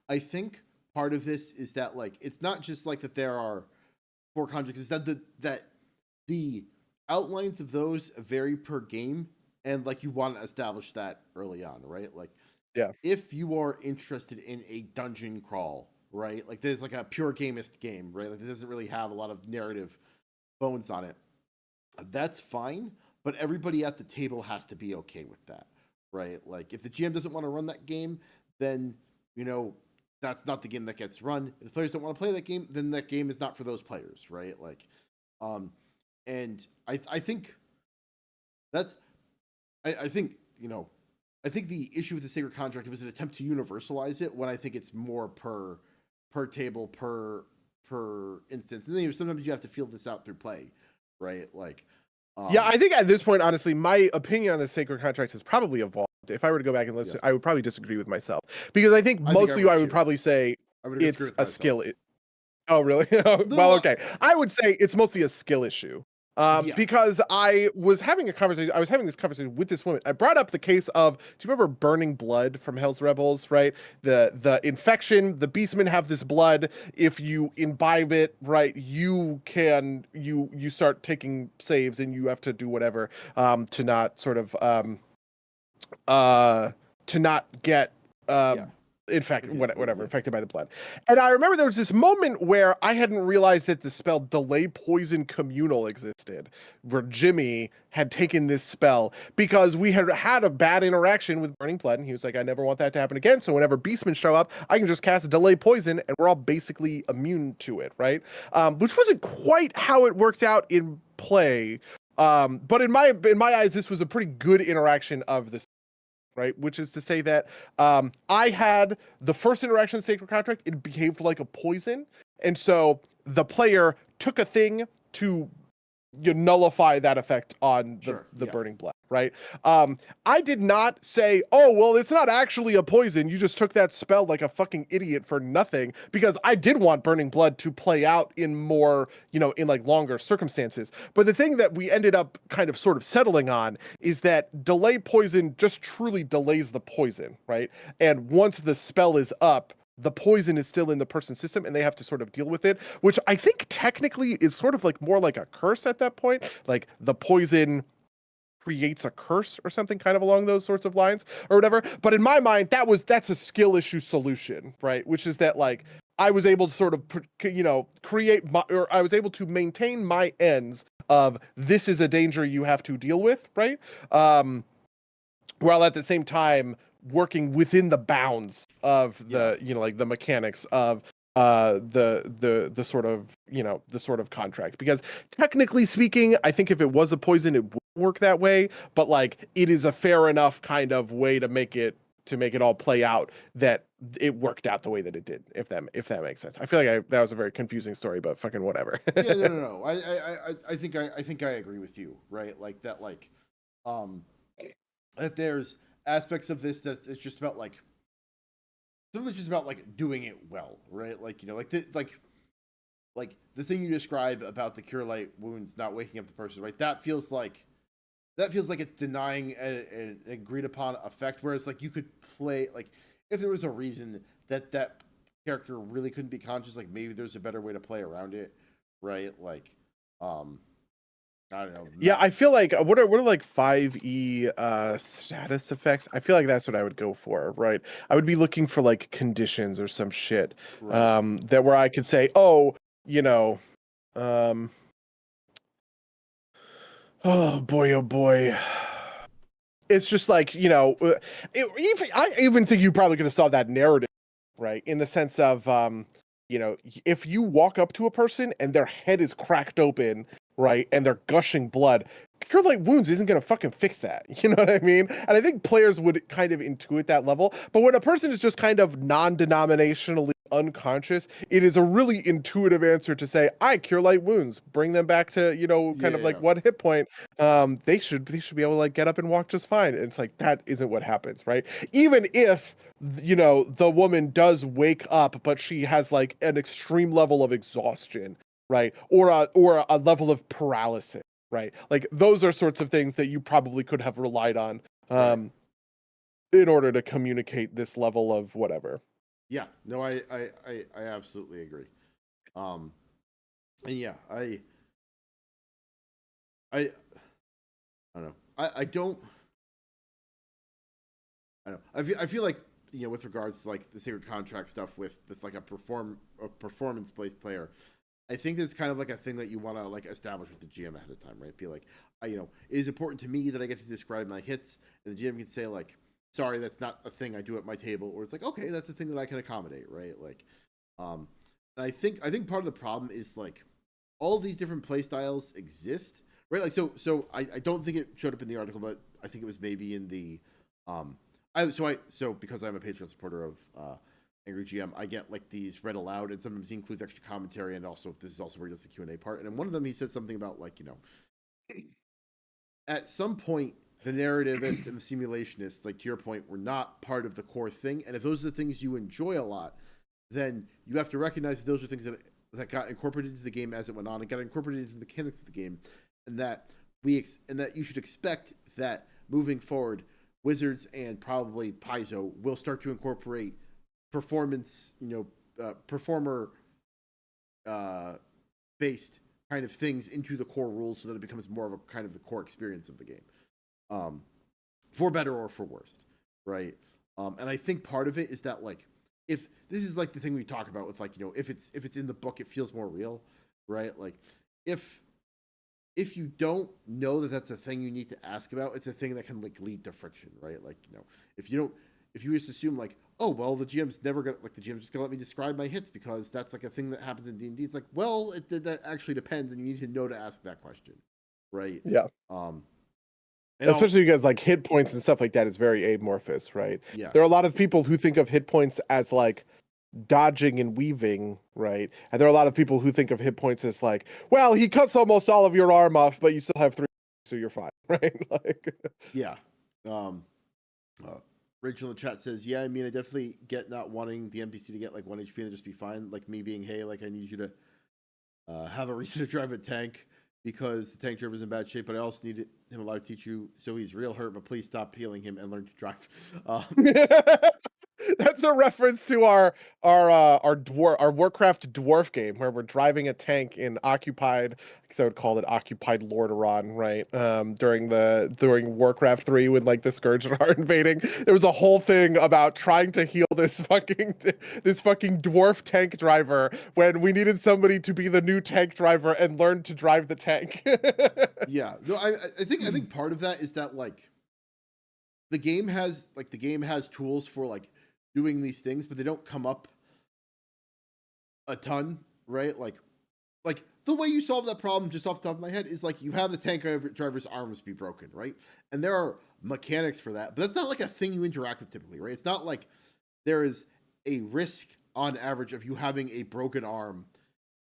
I think part of this is that like it's not just like that there are four contracts. It's that the outlines of those vary per game, and like you want to establish that early on, right? Like, yeah, if you are interested in a dungeon crawl, right? Like there's like a pure gamist game, right? Like it doesn't really have a lot of narrative bones on it. That's fine, but everybody at the table has to be okay with that, right? Like if the GM doesn't want to run that game, then that's not the game that gets run. If the players don't want to play that game, then that game is not for those players, right? Like, and I think that's I think I think the issue with the sacred contract was an attempt to universalize it when I think it's more per table per instance, and then sometimes you have to feel this out through play, right? Like, yeah, I think at this point, honestly, my opinion on the sacred contract has probably evolved. If I were to go back and listen, I would probably disagree with myself because I think mostly I would probably say it's a skill. Oh, really? Well, okay. I would say it's mostly a skill issue. Because I was having this conversation with this woman. I brought up the case of, do you remember Burning Blood from Hell's Rebels, right? The infection, the beastmen have this blood. If you imbibe it, right, you start taking saves and you have to do whatever to not sort of to not get infected by the blood. And I remember there was this moment where I hadn't realized that the spell Delay Poison Communal existed, where Jimmy had taken this spell because we had a bad interaction with Burning Blood, and he was like, I never want that to happen again, so whenever beastmen show up, I can just cast Delay Poison, and we're all basically immune to it, right? Which wasn't quite how it worked out in play, but in my eyes, this was a pretty good interaction of this, right? Which is to say that I had the first interaction with Sacred Contract, it behaved like a poison. And so the player took a thing to nullify that effect on the Burning Blood, right? I did not say, oh, well, it's not actually a poison. You just took that spell like a fucking idiot for nothing, because I did want Burning Blood to play out in more, in like longer circumstances. But the thing that we ended up kind of sort of settling on is that delay poison just truly delays the poison, right? And once the spell is up, the poison is still in the person's system and they have to sort of deal with it, which I think technically is sort of like more like a curse at that point. Like the poison creates a curse or something kind of along those sorts of lines or whatever. But in my mind, that's a skill issue solution, right? Which is that like I was able to sort of, I was able to maintain my ends of this is a danger you have to deal with, right? While at the same time working within the bounds of the like the mechanics of the sort of contract, because technically speaking, I think if it was a poison it would work that way, but like it is a fair enough kind of way to make it all play out that it worked out the way that it did, if that makes sense. I feel like that was a very confusing story, but fucking whatever. No. I think I agree with you, right? Like that, like that there's aspects of this that it's just about like something just about like doing it well, right? Like like the thing you describe about the cure light wounds not waking up the person, right? That feels like it's denying an agreed upon effect, whereas like you could play, like if there was a reason that character really couldn't be conscious, like maybe there's a better way to play around it, right? Like I don't know. Yeah, I feel like what are like 5e status effects? I feel like that's what I would go for, right? I would be looking for like conditions or some shit, right. That where I could say, oh, oh boy. It's just like, I even think you probably could have saw that narrative, right? In the sense of, if you walk up to a person and their head is cracked open, right, and they're gushing blood, Cure Light Wounds isn't going to fucking fix that. You know what I mean? And I think players would kind of intuit that level. But when a person is just kind of non-denominationally unconscious, it is a really intuitive answer to say, I cure light wounds, bring them back to, kind of like 1 hit point. They should be able to like get up and walk just fine. And it's like, that isn't what happens, right? Even if, the woman does wake up, but she has like an extreme level of exhaustion, right? Or a level of paralysis, right? Like those are sorts of things that you probably could have relied on, Right. in order to communicate this level of whatever. Yeah, no, I absolutely agree. And yeah, I don't know. I don't. I feel like with regards to like the sacred contract stuff with like a performance based player, I think that's kind of like a thing that you want to like establish with the GM ahead of time, right? Be like, it is important to me that I get to describe my hits, and the GM can say like, sorry, that's not a thing I do at my table, or it's like, okay, that's the thing that I can accommodate, right? Like, and I think part of the problem is like all of these different play styles exist, right? Like, so I don't think it showed up in the article, but I think it was maybe in the, so because I'm a Patreon supporter of Angry GM, I get like these read aloud, and sometimes he includes extra commentary, and also this is also where he does the Q&A part. And in one of them, he said something about like, at some point, the narrativist and the simulationists, like to your point, were not part of the core thing. And if those are the things you enjoy a lot, then you have to recognize that those are things that got incorporated into the game as it went on and got incorporated into the mechanics of the game, and that that you should expect that moving forward, Wizards and probably Paizo will start to incorporate performance, performer based kind of things into the core rules so that it becomes more of a kind of the core experience of the game, for better or for worse, right? And I think part of it is that like if this is like the thing we talk about with like if it's in the book, it feels more real, right? Like if you don't know that that's a thing you need to ask about, it's a thing that can like lead to friction, right? Like if you just assume like, oh well, the GM's just gonna let me describe my hits because that's like a thing that happens in D&D. It's like, well, that actually depends, and you need to know to ask that question, right? Yeah. And Especially because like hit points and stuff like that is very amorphous, right? yeah, There are a lot of people who think of hit points as like dodging and weaving, right? And there are a lot of people who think of hit points as like, well, he cuts almost all of your arm off, but you still have 3, so you're fine, right? Like, yeah. Rachel in the chat says, yeah, I mean, I definitely get not wanting the NPC to get like 1 HP and just be fine. Like me being, hey, like I need you to have a reason to drive a tank because the tank driver's in bad shape, but I also need him allowed to teach you so he's real hurt, but please stop healing him and learn to drive. That's a reference to our Warcraft dwarf game where we're driving a tank in occupied, because I would call it occupied Lordaeron, right? During Warcraft 3 when like the Scourge are invading, there was a whole thing about trying to heal this fucking dwarf tank driver when we needed somebody to be the new tank driver and learn to drive the tank. Yeah, no, I think part of that is that like the game has tools for like doing these things, but they don't come up a ton, right? Like the way you solve that problem just off the top of my head is like you have the tank driver's arms be broken, right? And there are mechanics for that, but that's not like a thing you interact with typically, right? It's not like there is a risk on average of you having a broken arm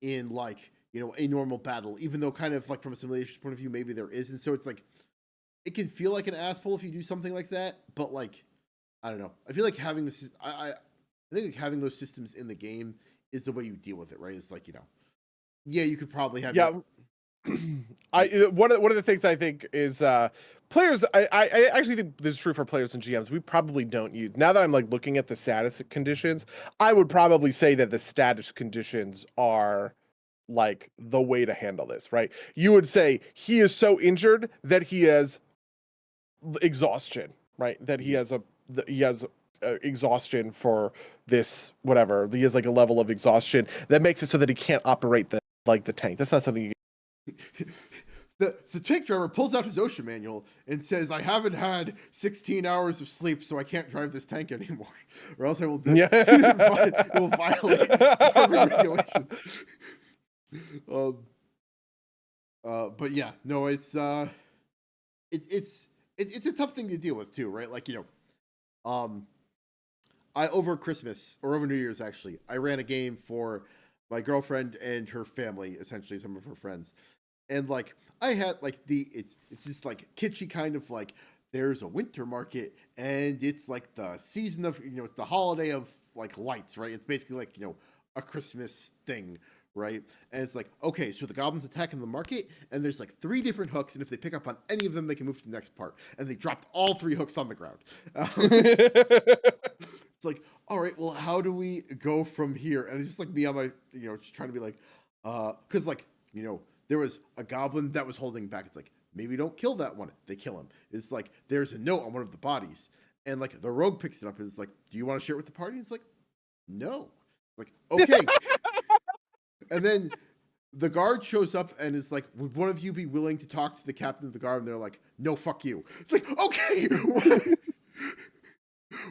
in like a normal battle, even though kind of like from a simulation point of view maybe there is. And so it's like it can feel like an asshole if you do something like that, but like I don't know, I feel like having this I think like having those systems in the game is the way you deal with it, right? It's like yeah, you could probably have Yeah. One of the things I think is players. I actually think this is true for players and GMs. We probably don't use, now that I'm like looking at the status conditions, I would probably say that the status conditions are like the way to handle this, right? You would say he is so injured that he has exhaustion, right? That he has exhaustion for this whatever. He has like a level of exhaustion that makes it so that he can't operate the tank. That's not something you the tank driver pulls out his OSHA manual and says, I haven't had 16 hours of sleep, so I can't drive this tank anymore, or else I will it will violate driving regulations. But yeah, no, it's a tough thing to deal with too, right? Like I over Christmas or over New Year's actually, I ran a game for my girlfriend and her family, essentially some of her friends, and like I had like it's this like kitschy kind of like there's a winter market and it's like the season of it's the holiday of like lights, right? It's basically like a Christmas thing, right? And it's like, okay, so the goblins attacking the market, and there's like 3 different hooks, and if they pick up on any of them, they can move to the next part. And they dropped all 3 hooks on the ground. It's like, all right, well, how do we go from here? And it's just like me on my, just trying to be like, because like, there was a goblin that was holding back. It's like, maybe don't kill that one. They kill him. It's like, there's a note on one of the bodies. And like the rogue picks it up and it's like, do you want to share it with the party? It's like, no. Like, okay. And then the guard shows up and is like, would one of you be willing to talk to the captain of the guard? And they're like, no, fuck you. It's like, okay.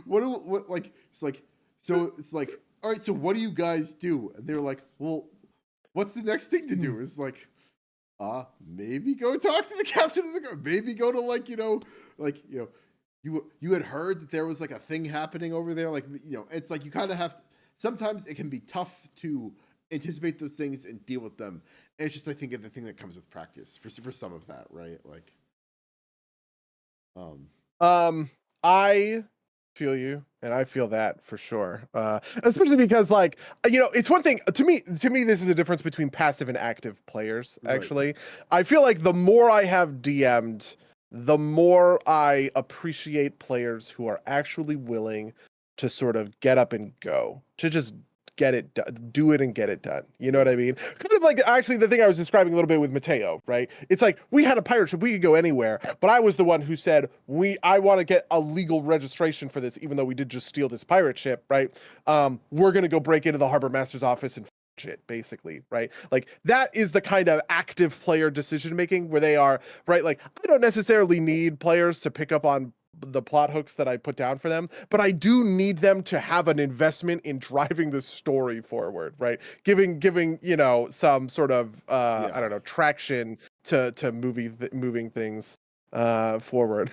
What like, it's like, so it's like, all right, so what do you guys do? And they're like, well, what's the next thing to do? It's like, maybe go talk to the captain of the guard. Maybe go to like, you had heard that there was like a thing happening over there. Like, it's like, you kind of have to, sometimes it can be tough to anticipate those things and deal with them. And it's just, I think, the thing that comes with practice for some of that, right? Like, I feel you, and I feel that for sure. Especially because, like, it's one thing to me. This is the difference between passive and active players. Actually, right. I feel like the more I have DM'd, the more I appreciate players who are actually willing to sort of get up and go, to just get it done, do it and get it done. You know what I mean? Kind of like actually the thing I was describing a little bit with Mateo, right? It's like we had a pirate ship, we could go anywhere, but I was the one who said I want to get a legal registration for this, even though we did just steal this pirate ship, right? We're gonna go break into the harbor master's office and shit, basically, right? Like that is the kind of active player decision making where they are, right? Like I don't necessarily need players to pick up on the plot hooks that I put down for them, but I do need them to have an investment in driving the story forward, right? Giving some sort of I don't know, traction to moving things forward.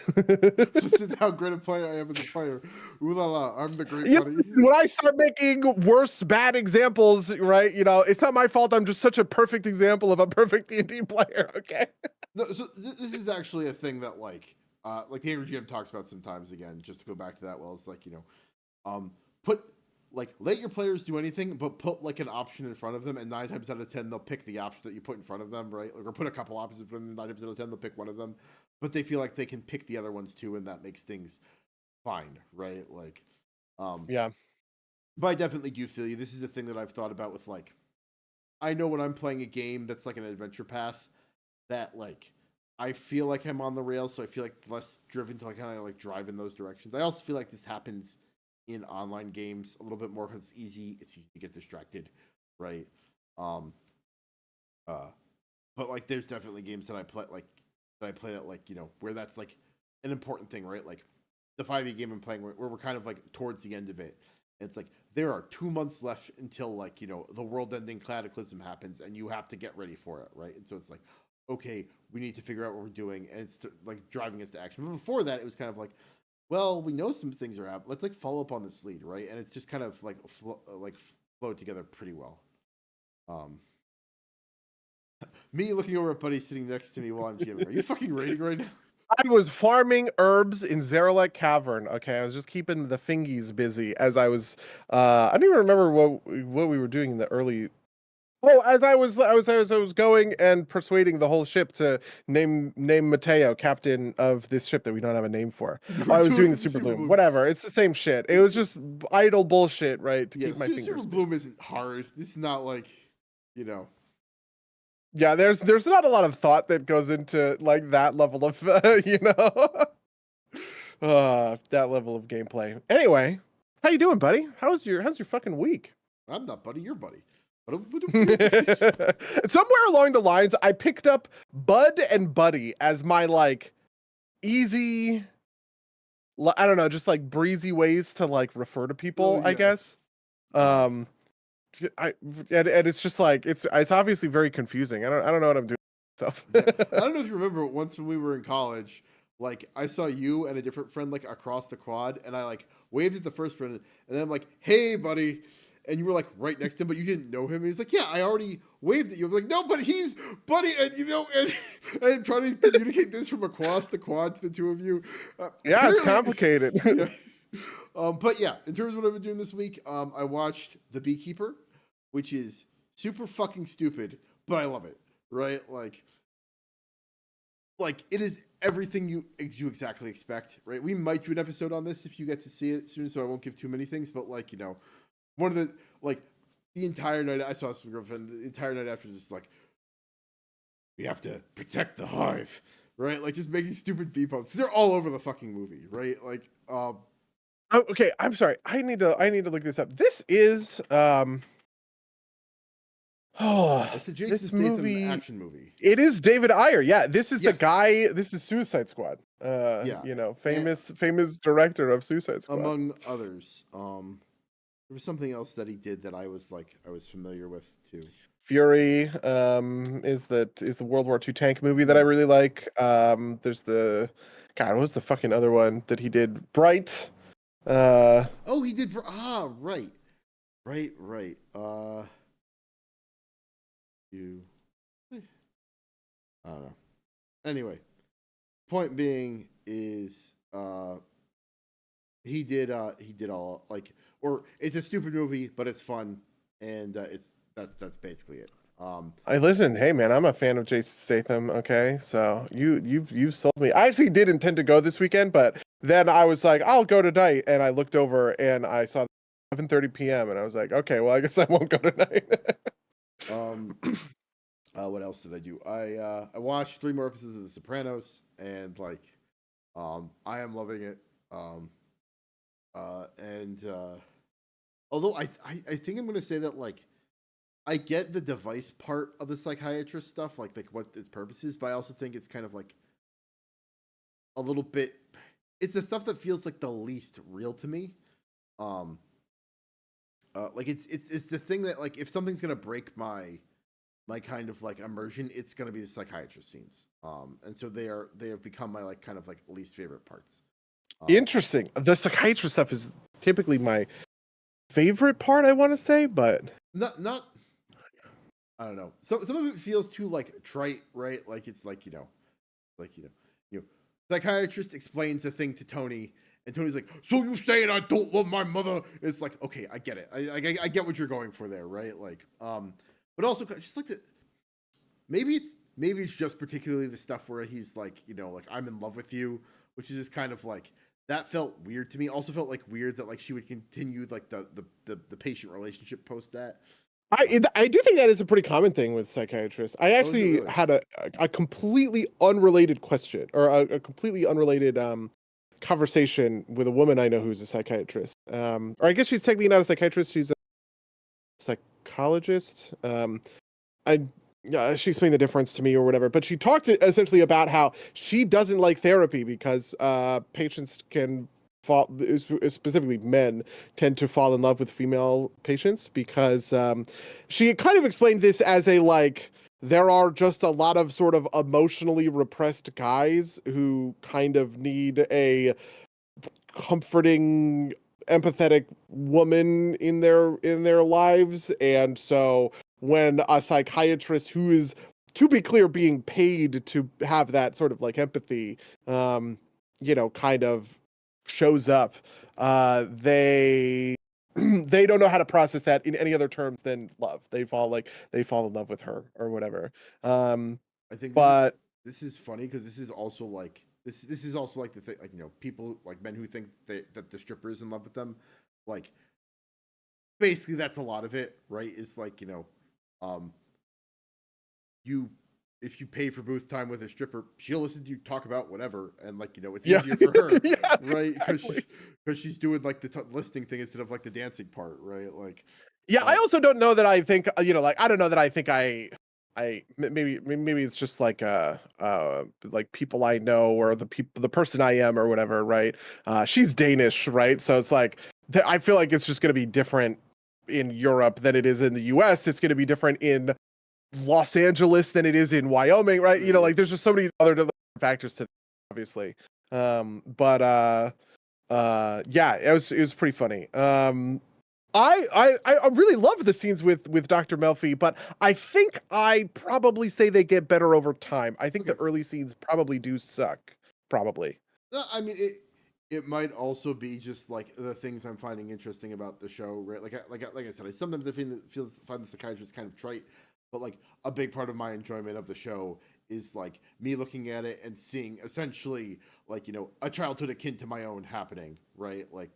Listen to how great a player I am as a player. Ooh la la, I'm the great buddy. When I start making worse, bad examples, right? It's not my fault. I'm just such a perfect example of a perfect D&D player. Okay. No, so this is actually a thing that like the Angry GM talks about sometimes. Again, just to go back to that, well, it's like let your players do anything, but put like an option in front of them, and 9 times out of 10 they'll pick the option that you put in front of them, right? Like, or put a couple options in front of them. 9 times out of 10 they'll pick one of them, but they feel like they can pick the other ones too, and that makes things fine, right? Like, yeah. But I definitely do feel you. This is a thing that I've thought about with like, I know when I'm playing a game that's like an adventure path, that like I feel like I'm on the rails, so I feel like less driven to like kind of like drive in those directions. I also feel like this happens in online games a little bit more because it's easy to get distracted, right? But like there's definitely games that I play that like where that's like an important thing, right? Like the 5e game I'm playing where we're kind of like towards the end of it. And it's like there are 2 months left until like the world-ending cataclysm happens, and you have to get ready for it, right? And so it's like, okay, we need to figure out what we're doing, and it's like driving us to action. But before that, it was kind of like, well, we know some things are happening. Let's like follow up on this lead, right? And it's just kind of like flowed together pretty well. Me looking over at Buddy sitting next to me while I'm GMing. Are you fucking raiding right now? I was farming herbs in Zarelek Cavern. Okay, I was just keeping the fingies busy as I was. I don't even remember what we were doing in the early. Oh, as I was going and persuading the whole ship to name Mateo captain of this ship that we don't have a name for. I was doing the Super Bloom. Whatever, it's the same shit. It was just idle bullshit, right? To keep my fingers. Super Bloom isn't hard. This is not like, Yeah, there's not a lot of thought that goes into like that level of that level of gameplay. Anyway, how you doing, buddy? How's your fucking week? I'm not Buddy, you're Buddy. Somewhere along the lines, I picked up Bud and Buddy as my like easy, I don't know, just like breezy ways to like refer to people, I guess. And it's just like it's obviously very confusing. I don't know what I'm doing. So I don't know if you remember once when we were in college, like I saw you and a different friend like across the quad, and I like waved at the first friend, and then I'm like, "Hey, buddy," and you were like right next to him, but you didn't know him. And he's like, "Yeah, I already waved at you." I'm like, "No, but he's buddy," and and trying to communicate this from across the quad to the two of you. Yeah, it's complicated. Yeah. But yeah, in terms of what I've been doing this week, I watched The Beekeeper, which is super fucking stupid, but I love it. Right, like it is everything you exactly expect. Right, we might do an episode on this if you get to see it soon, so I won't give too many things. But like one of the the entire night I saw this with my girlfriend. The entire night after, just like we have to protect the hive, right? Like just making stupid bee pumps. They're all over the fucking movie, right? Like Oh, okay, I'm sorry. I need to look this up. This is it's a Jason this Statham movie, action movie. It is David Ayer. Yeah, this is Yes. the guy. This is Suicide Squad. Yeah. Famous director of Suicide Squad, among others. There was something else that he did that I was familiar with too. Fury is the World War II tank movie that I really like. There's the God, what was the fucking other one that he did? Bright. Oh, he did. Right. You. I don't know. Anyway, point being is he did all or it's a stupid movie, but it's fun, and that's basically it. I listen. Hey man, I'm a fan of Jason Statham. Okay, so you've sold me. I actually did intend to go this weekend, but then I was like, I'll go tonight, and I looked over and I saw 11:30 p.m. and I was like, okay, well I guess I won't go tonight. What else did I do? I watched 3 more episodes of The Sopranos, and I am loving it. Although I think I'm gonna say that I get the device part of the psychiatrist stuff, like what its purpose is, but I also think it's kind of a little bit. It's the stuff that feels like the least real to me. It's the thing that if something's gonna break my kind of immersion, it's gonna be the psychiatrist scenes. And so they have become my kind of least favorite parts. Interesting. The psychiatrist stuff is typically my favorite part, I want to say, but not I don't know. Some of it feels too trite, right? It's psychiatrist explains a thing to Tony, and Tony's like, "So you saying I don't love my mother?" It's like, okay, I get it. I get what you're going for there, right? But also just maybe it's just particularly the stuff where he's I'm in love with you, which is just kind of that felt weird to me. Also felt weird that she would continue the patient relationship post that. I do think that is a pretty common thing with psychiatrists. I actually had a completely unrelated question, or a completely unrelated conversation with a woman I know who's a psychiatrist. Or I guess she's technically not a psychiatrist; she's a psychologist. She explained the difference to me or whatever. But she talked essentially about how she doesn't like therapy because patients can fall, specifically men, tend to fall in love with female patients because she kind of explained this as there are just a lot of sort of emotionally repressed guys who kind of need a comforting, empathetic woman in their lives, and so when a psychiatrist who is, to be clear, being paid to have that sort of empathy, kind of shows up, they they don't know how to process that in any other terms than love. They fall in love with her or whatever. I think but this is funny because this is also this is also the thing, people men who think that the stripper is in love with them, basically that's a lot of it, right? It's if you pay for booth time with a stripper, she'll listen to you talk about whatever, and it's easier for her, yeah, right? Because she's doing the listening thing instead of the dancing part, right? I also don't know that I think I don't know that I think I maybe it's just people I know or the person I am or whatever, right? She's Danish, right? So it's I feel like it's just going to be different in Europe than it is in the US. It's going to be different in Los Angeles than it is in Wyoming, right? There's just so many other factors to that, obviously. Yeah, it was pretty funny. I really love the scenes with Dr. Melfi, but I think I probably say they get better over time. I think the Okay. early scenes probably do suck. Probably. No, I mean it might also be just like the things I'm finding interesting about the show, right? Like I said, sometimes I find the psychiatrist kind of trite, but like a big part of my enjoyment of the show is like me looking at it and seeing essentially like a childhood akin to my own happening, right? Like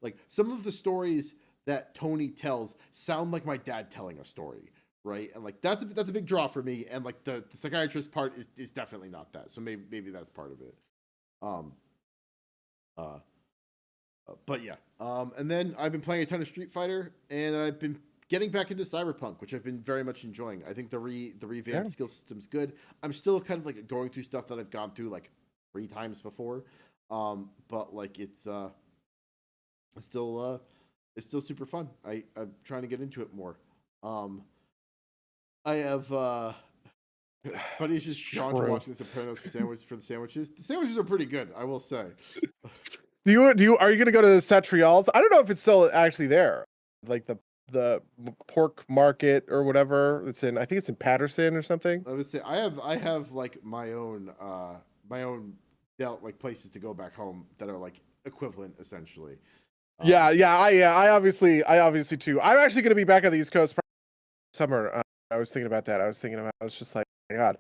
like some of the stories that Tony tells sound like my dad telling a story, right? And like that's a big draw for me, and like the psychiatrist part is definitely not that. So maybe that's part of it. Um, uh, but yeah. And then I've been playing a ton of Street Fighter, and I've been getting back into Cyberpunk, which I've been very much enjoying. I think the revamped skill system's good. I'm still kind of like going through stuff that I've gone through like 3 times before, but like still it's still super fun. I'm trying to get into it more. I have but he's just drawn to watching The Sopranos for the sandwiches. The sandwiches are pretty good, I will say. Are you gonna go to the Satrials? I don't know if it's still actually there. Like the pork market or whatever. I think it's in Patterson or something. I would say I have like my own like places to go back home that are like equivalent essentially. I obviously too. I'm actually gonna be back on the East Coast summer. I was thinking about that. I was just like, oh my God,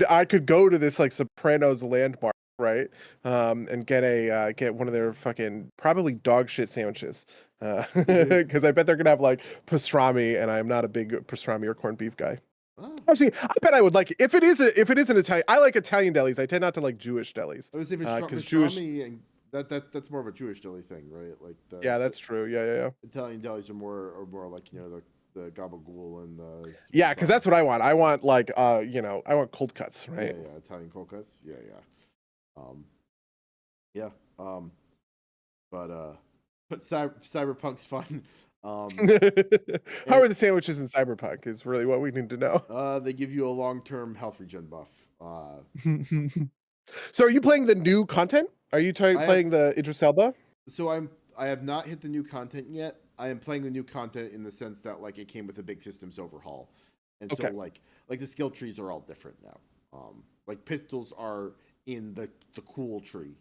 I could go to this like Sopranos landmark, right? And get one of their fucking probably dog shit sandwiches. Because I bet they're gonna have like pastrami, and I'm not a big pastrami or corned beef guy. Oh. Actually, I bet I would like it. If it is an Italian, I like Italian delis. I tend not to like Jewish delis. I would say pastrami Jewish, and that's more of a Jewish deli thing, right? Like that's true. Yeah. Italian delis are more like the gabagool and the because that's what I want. I want like I want cold cuts, right? Yeah, Italian cold cuts. Yeah. Yeah. But Cyberpunk's fun. How are the sandwiches in Cyberpunk is really what we need to know. They give you a long-term health regen buff. So are you playing the new content? Are you playing the Idris Elba? So I have not hit the new content yet. I am playing the new content in the sense that like it came with a big systems overhaul, and so like the skill trees are all different now. Like pistols are in the cool tree,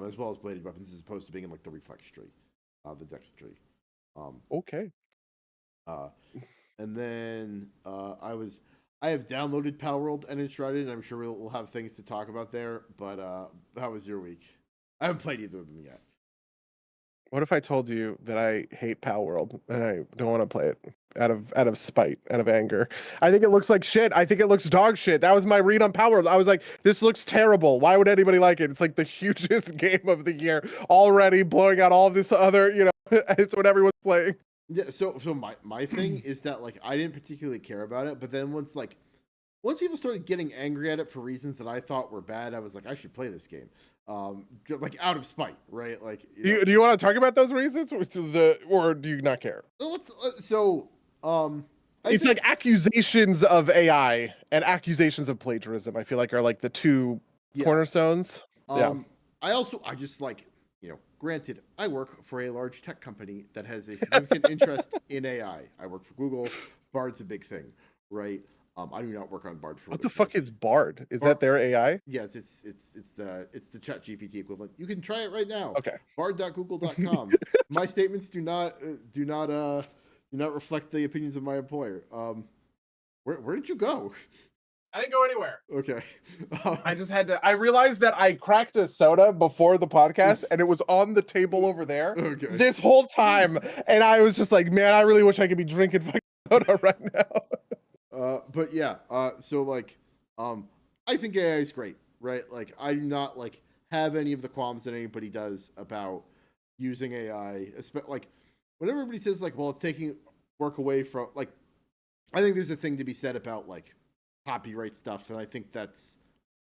as well as bladed weapons, as opposed to being in like the reflex tree, the dex tree. Okay. And then I have downloaded Palworld and Enshrouded, and I'm sure we'll have things to talk about there. But how was your week? I haven't played either of them yet. What if I told you that I hate Palworld and I don't want to play it out of spite, out of anger? I think it looks like shit. I think it looks dog shit. That was my read on Palworld. I was like, this looks terrible. Why would anybody like it? It's like the hugest game of the year already, blowing out all of this other, it's what everyone's playing. Yeah, so my thing is that like I didn't particularly care about it, but then once people started getting angry at it for reasons that I thought were bad, I was like, I should play this game, like out of spite, right? Like, do you want to talk about those reasons, or do you not care? It's like accusations of AI and accusations of plagiarism. I feel like are like the two cornerstones. I just like granted, I work for a large tech company that has a significant interest in AI. I work for Google. Bard's a big thing, right? I do not work on Bard for what the fuck is Bard? Is that their AI? Yes, it's the Chat GPT equivalent. You can try it right now. Okay. Bard.google.com. My statements do not reflect the opinions of my employer. Where did you go? I didn't go anywhere. Okay. I just had to. I realized that I cracked a soda before the podcast, and it was on the table over there this whole time, and I was just like, man, I really wish I could be drinking fucking soda right now. But yeah. So like, I think AI is great, right? Like, I do not like have any of the qualms that anybody does about using AI. Like, when everybody says like, well, it's taking work away from like, I think there's a thing to be said about like copyright stuff, and I think that's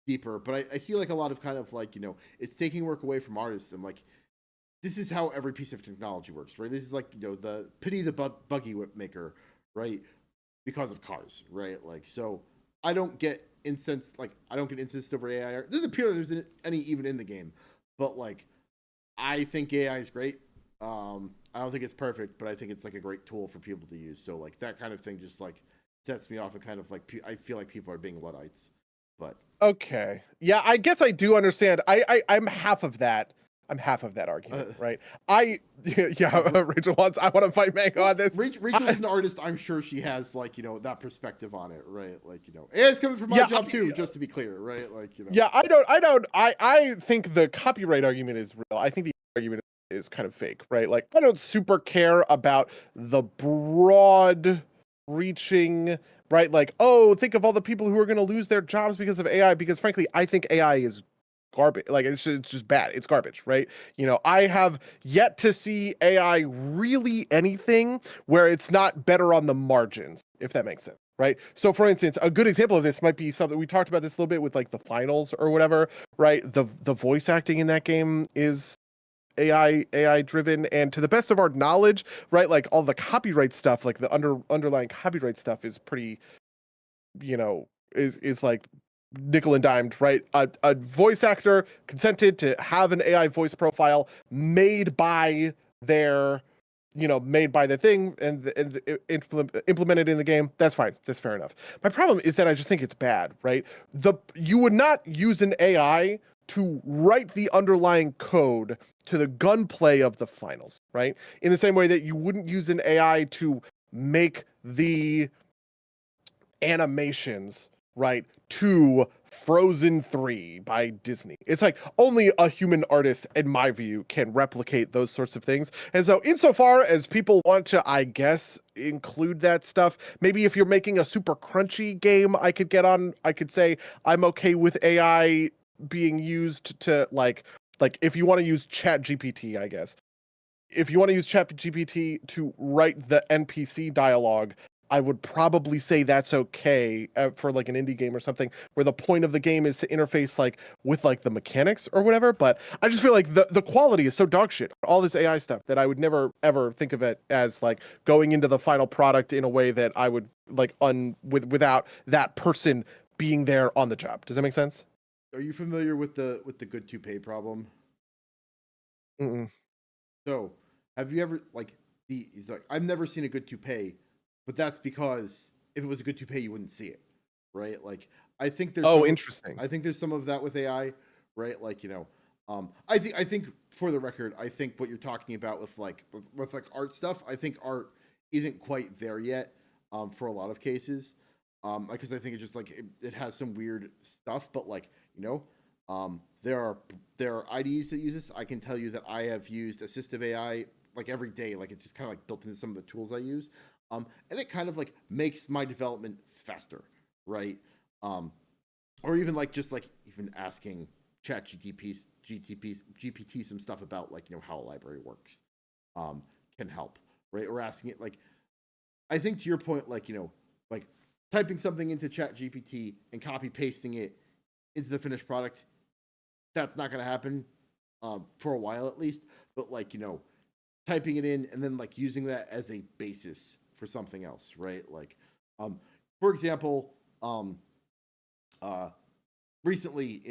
deeper, but I see like a lot of kind of like it's taking work away from artists, and like this is how every piece of technology works, right? This is like the pity the buggy whip maker, right? Because of cars, right? Like, so I don't get incensed over AI. It doesn't appear there's any even in the game, but like I think AI is great. I don't think it's perfect, but I think it's like a great tool for people to use. So like that kind of thing just like sets me off and kind of like I feel like people are being Luddites. But Okay. Yeah, I guess I do understand. I'm half of that. I'm half of that argument, right? Rachel wants. I want to fight Mango on this. Rachel's an artist. I'm sure she has like that perspective on it, right? Like and it's coming from my job too, just to be clear, right? Like Yeah, I think the copyright argument is real. I think the argument is kind of fake, right? Like I don't super care about the broad reaching, right? Like, oh, think of all the people who are going to lose their jobs because of AI, because frankly, I think AI is garbage. Like it's just bad. It's garbage, right? I have yet to see AI really anything where it's not better on the margins, if that makes sense. Right. So for instance, a good example of this might be something we talked about this a little bit with like the finals or whatever, right? The voice acting in that game is AI driven, and to the best of our knowledge, right, like all the copyright stuff, like the underlying copyright stuff is pretty, is like nickel and dimed, right? A voice actor consented to have an AI voice profile made by their made by the thing and implemented in the game. That's fine. That's fair enough. My problem is that I just think it's bad, right? You would not use an AI to write the underlying code to the gunplay of the finals, right? In the same way that you wouldn't use an AI to make the animations, right, to Frozen 3 by Disney. It's like only a human artist, in my view, can replicate those sorts of things. And so insofar as people want to, I guess, include that stuff, maybe if you're making a super crunchy game, I could say I'm okay with AI being used to like if you want to use Chat GPT, I guess. If you want to use Chat GPT to write the NPC dialogue, I would probably say that's okay for like an indie game or something where the point of the game is to interface like with like the mechanics or whatever. But I just feel like the quality is so dog shit. All this AI stuff that I would never ever think of it as like going into the final product in a way that I would like without that person being there on the job. Does that make sense? Are you familiar with the good to pay problem? Mm-mm. So, have you ever he's like, I've never seen a good to pay, but that's because if it was a good to pay, you wouldn't see it, right? Like, I think there's Interesting. I think there's some of that with AI, right? Like, I think for the record, I think what you're talking about with like art stuff, I think art isn't quite there yet, for a lot of cases, because I think it's just like it has some weird stuff, but like there are IDEs that use this. I can tell you that I have used assistive AI like every day. Like it's just kind of like built into some of the tools I use, and it kind of like makes my development faster, right? Or even like just like even asking Chat GPT some stuff about like how a library works, can help, right? Or asking it like, I think to your point, like like typing something into Chat GPT and copy pasting it into the finished product, that's not going to happen, for a while at least. But like typing it in and then like using that as a basis for something else, right? Like, for example, recently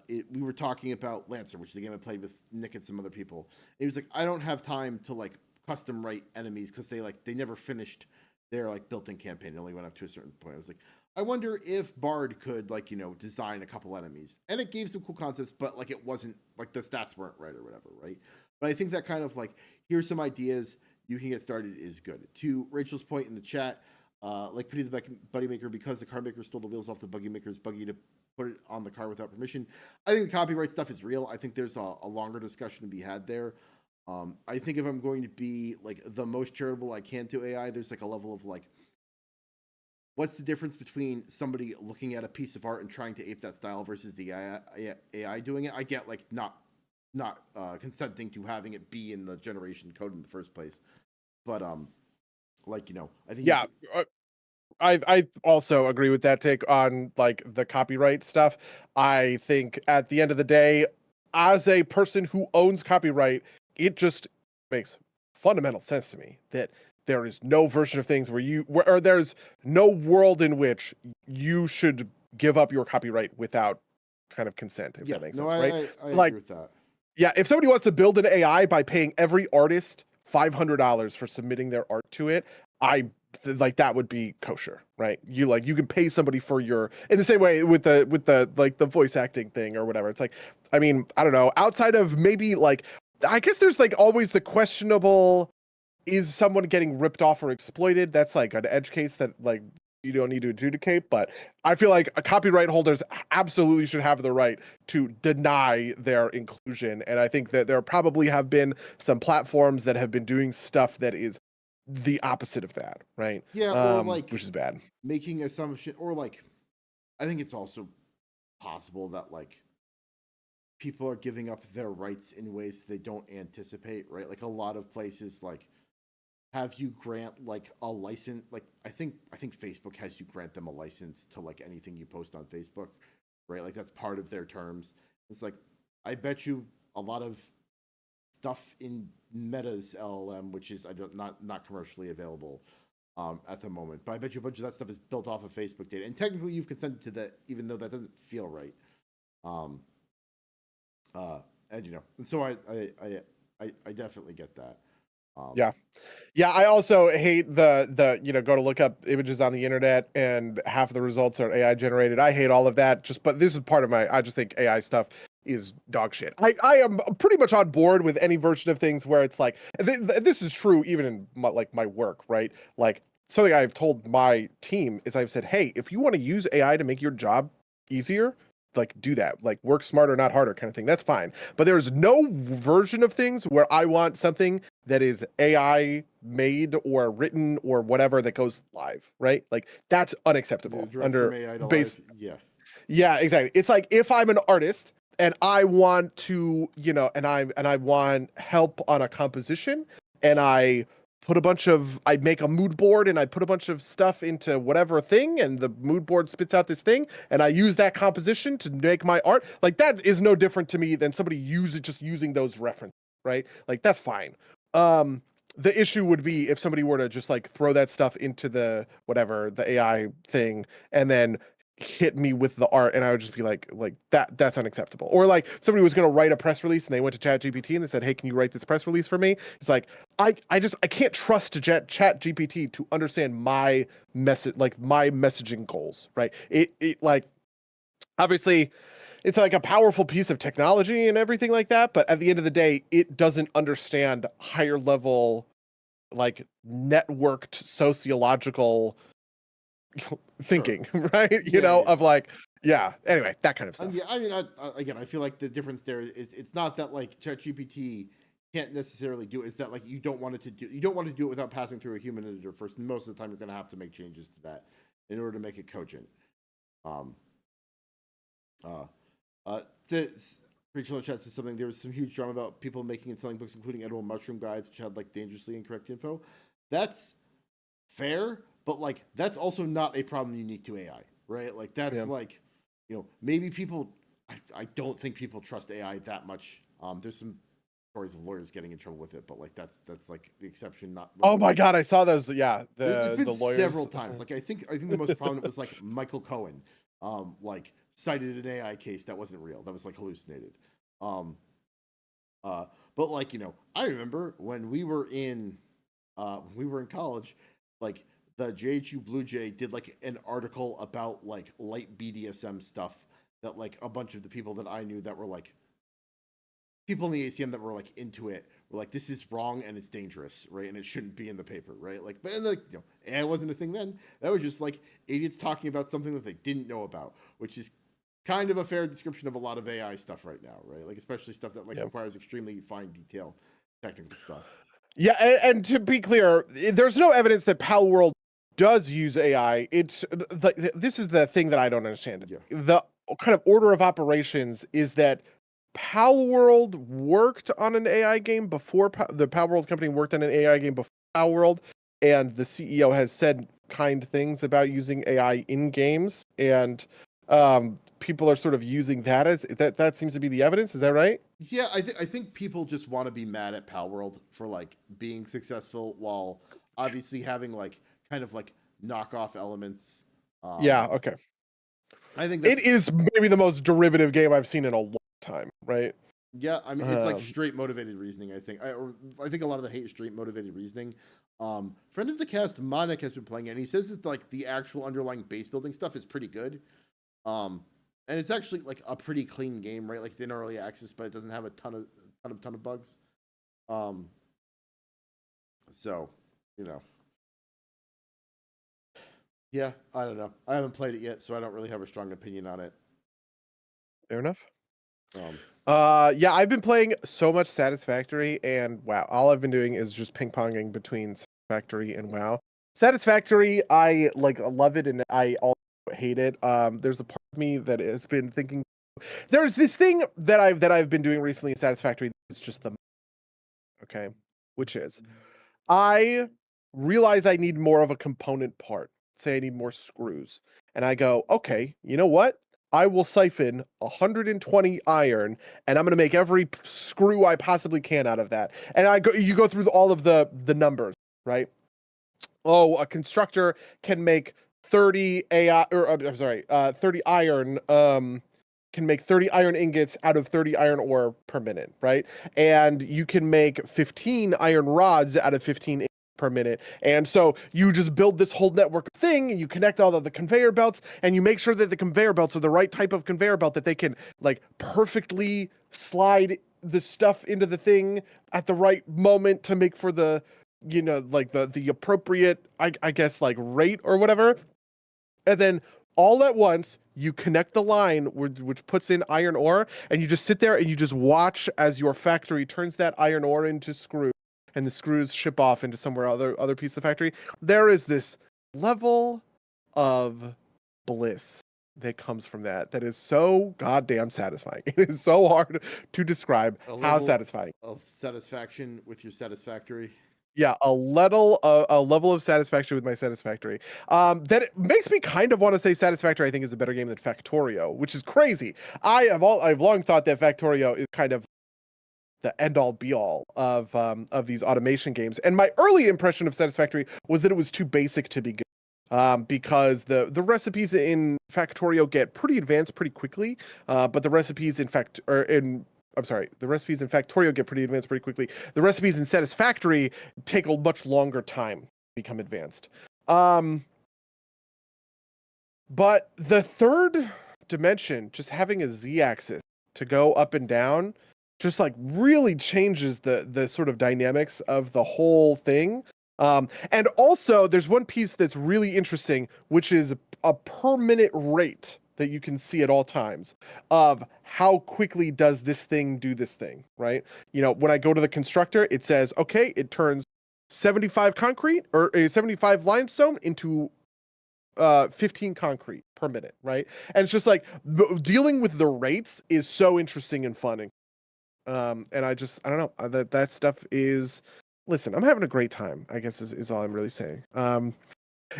we were talking about Lancer, which is a game I played with Nick and some other people. And he was like, I don't have time to like custom write enemies because they never finished their like built-in campaign. It only went up to a certain point. I was like, I wonder if Bard could like design a couple enemies, and it gave some cool concepts, but like it wasn't like the stats weren't right or whatever, right? But I think that kind of like here's some ideas you can get started is good. To Rachel's point in the chat, like putting the buddy maker because the car maker stole the wheels off the buggy maker's buggy to put it on the car without permission. I think the copyright stuff is real. I think there's a longer discussion to be had there. I think if I'm going to be like the most charitable I can to AI, there's like a level of like, what's the difference between somebody looking at a piece of art and trying to ape that style versus the AI doing it? I get like not consenting to having it be in the generation code in the first place, but like I think I also agree with that take on like the copyright stuff. I think at the end of the day, as a person who owns copyright, it just makes fundamental sense to me that there is no version of things or there's no world in which you should give up your copyright without kind of consent, if Yeah, that makes no, sense, right? I Like, agree with that. yeah, if somebody wants to build an AI by paying every artist $500 for submitting their art to it, like that would be kosher, right? You can pay somebody for your, in the same way with the like the voice acting thing or whatever. It's like, I mean, I don't know, outside of maybe like, I guess there's like always the questionable, is someone getting ripped off or exploited? That's like an edge case that like you don't need to adjudicate, but I feel like copyright holders absolutely should have the right to deny their inclusion. And I think that there probably have been some platforms that have been doing stuff that is the opposite of that, right? Yeah, or like Which is bad. making assumption, or like I think it's also possible that like people are giving up their rights in ways they don't anticipate, right? Like a lot of places like have you grant like a license, like I think Facebook has you grant them a license to like anything you post on Facebook, right? Like that's part of their terms. It's like I bet you a lot of stuff in Meta's LLM, which is I don't not commercially available at the moment, but I bet you a bunch of that stuff is built off of Facebook data, and technically you've consented to that, even though that doesn't feel right. Um, and you know, and so I definitely get that. Yeah. Yeah, I also hate the go to look up images on the internet and half of the results are AI generated. I hate all of that. But this is part of I just think AI stuff is dog shit. I am pretty much on board with any version of things where it's like this is true even in my work, right? Like something I've told my team is I've said, "Hey, if you want to use AI to make your job easier, like do that. Like work smarter, not harder kind of thing. That's fine. But there's no version of things where I want something that is AI made or written or whatever that goes live, right? Like that's unacceptable Direct from under AI to base. life, yeah. Yeah, exactly. It's like if I'm an artist and I want to, and I want help on a composition and I make a mood board and I put a bunch of stuff into whatever thing and the mood board spits out this thing and I use that composition to make my art. Like that is no different to me than somebody just using those references, right? Like that's fine. Um the issue would be if somebody were to just like throw that stuff into the whatever, the AI thing and then hit me with the art and I would just be like that's unacceptable. Or like somebody was going to write a press release and they went to Chat GPT and they said, "Hey, can you write this press release for me?" It's like I can't trust to Chat GPT to understand my message, like my messaging goals, right? It like obviously it's like a powerful piece of technology and everything like that, but at the end of the day, it doesn't understand higher level like networked sociological Sure. thinking, right? Yeah, yeah. Of like, yeah. Anyway, that kind of stuff. Yeah, I mean, again, I feel like the difference there is it's not that like ChatGPT can't necessarily do it. It's that like you don't want it to do you don't want to do it without passing through a human editor first. And most of the time, you're going to have to make changes to that in order to make it cogent. Um, uh, Rachel in chat says something. There was some huge drama about people making and selling books, including edible mushroom guides, which had like dangerously incorrect info. That's fair, but like that's also not a problem unique to AI, right? Like that's Yeah. like, you know, maybe people. I don't think people trust AI that much. There's some stories of lawyers getting in trouble with it, but like that's like the exception, not. Oh my God, I saw those. Yeah, There's been the lawyers several times. Like I think the most prominent was like Michael Cohen, like cited an AI case that wasn't real, that was like hallucinated. Um, uh, but like you know, I remember when we were in college, like the JHU Blue Jay did like an article about like light BDSM stuff that like a bunch of the people that I knew that were like people in the ACM that were like into it were like, this is wrong and it's dangerous, right? And it shouldn't be in the paper, right? Like, but and like, you know, AI wasn't a thing then. That was just like idiots talking about something that they didn't know about, which is kind of a fair description of a lot of AI stuff right now, right? Like, especially stuff that like Yeah. requires extremely fine detail, technical stuff. Yeah, and to be clear, there's no evidence that Pal World does use AI. It's this is the thing that I don't understand. Yeah. The kind of order of operations is that Pal World worked on an AI game before the Pal World company worked on an AI game before Pal World, and the CEO has said kind things about using AI in games, and people are sort of using that as that seems to be the evidence. Is that right? Yeah, I think people just want to be mad at Pal World for like being successful while obviously having like kind of like knockoff elements. Yeah. Okay. I think that's, it is maybe the most derivative game I've seen in a long time, right? yeah. I mean, it's like straight motivated reasoning. I think I think a lot of the hate is straight motivated reasoning. Friend of the cast, Monik, has been playing it, and he says that like the actual underlying base building stuff is pretty good. Um, and it's actually like a pretty clean game, right? Like it's in early access, but it doesn't have a ton of bugs. Um, so you know, yeah, I don't know. I haven't played it yet, so I don't really have a strong opinion on it. Fair enough. Um, Yeah, I've been playing so much Satisfactory, and wow, all I've been doing is just ping ponging between Satisfactory and WoW. Satisfactory, I like love it, and I also hate it. There's a part of me that has been thinking. There's this thing that I've been doing recently in Satisfactory. It's just the okay, which is I realize I need more of a component part. Say I need more screws. And I go, okay, you know what? I will siphon 120 iron and I'm going to make every screw I possibly can out of that. And you go through all of the numbers, right? Oh, a constructor can make 30 AI, or I'm sorry, 30 iron, can make 30 iron ingots out of 30 iron ore per minute, right? And you can make 15 iron rods out of 15 per minute. And so you just build this whole network thing, and you connect all of the conveyor belts, and you make sure that the conveyor belts are the right type of conveyor belt that they can like perfectly slide the stuff into the thing at the right moment to make for the, you know, like the appropriate, I guess, like rate or whatever. And then all at once you connect the line which puts in iron ore, and you just sit there and you just watch as your factory turns that iron ore into screw, and the screws ship off into somewhere other piece of the factory. There is this level of bliss that comes from that is so goddamn satisfying. It is so hard to describe how satisfying of satisfaction with your satisfactory. yeah, a level of satisfaction with my Satisfactory. That it makes me kind of want to say Satisfactory, I think, is a better game than Factorio, which is crazy. I've long thought that Factorio is kind of the end all be all of these automation games. And my early impression of Satisfactory was that it was too basic to be good. Because the recipes in Factorio get pretty advanced pretty quickly, but the recipes in the recipes in Factorio get pretty advanced pretty quickly. The recipes in Satisfactory take a much longer time to become advanced. But the third dimension, just having a z-axis to go up and down, just like really changes the sort of dynamics of the whole thing. And also, there's one piece that's really interesting, which is a per minute rate that you can see at all times of how quickly does this thing do this thing, right? You know, when I go to the constructor, it says, okay, it turns 75 concrete or 75 limestone into 15 concrete per minute, right? And it's just like dealing with the rates is so interesting and fun. And I don't know, that stuff is, listen, I'm having a great time, I guess is all I'm really saying.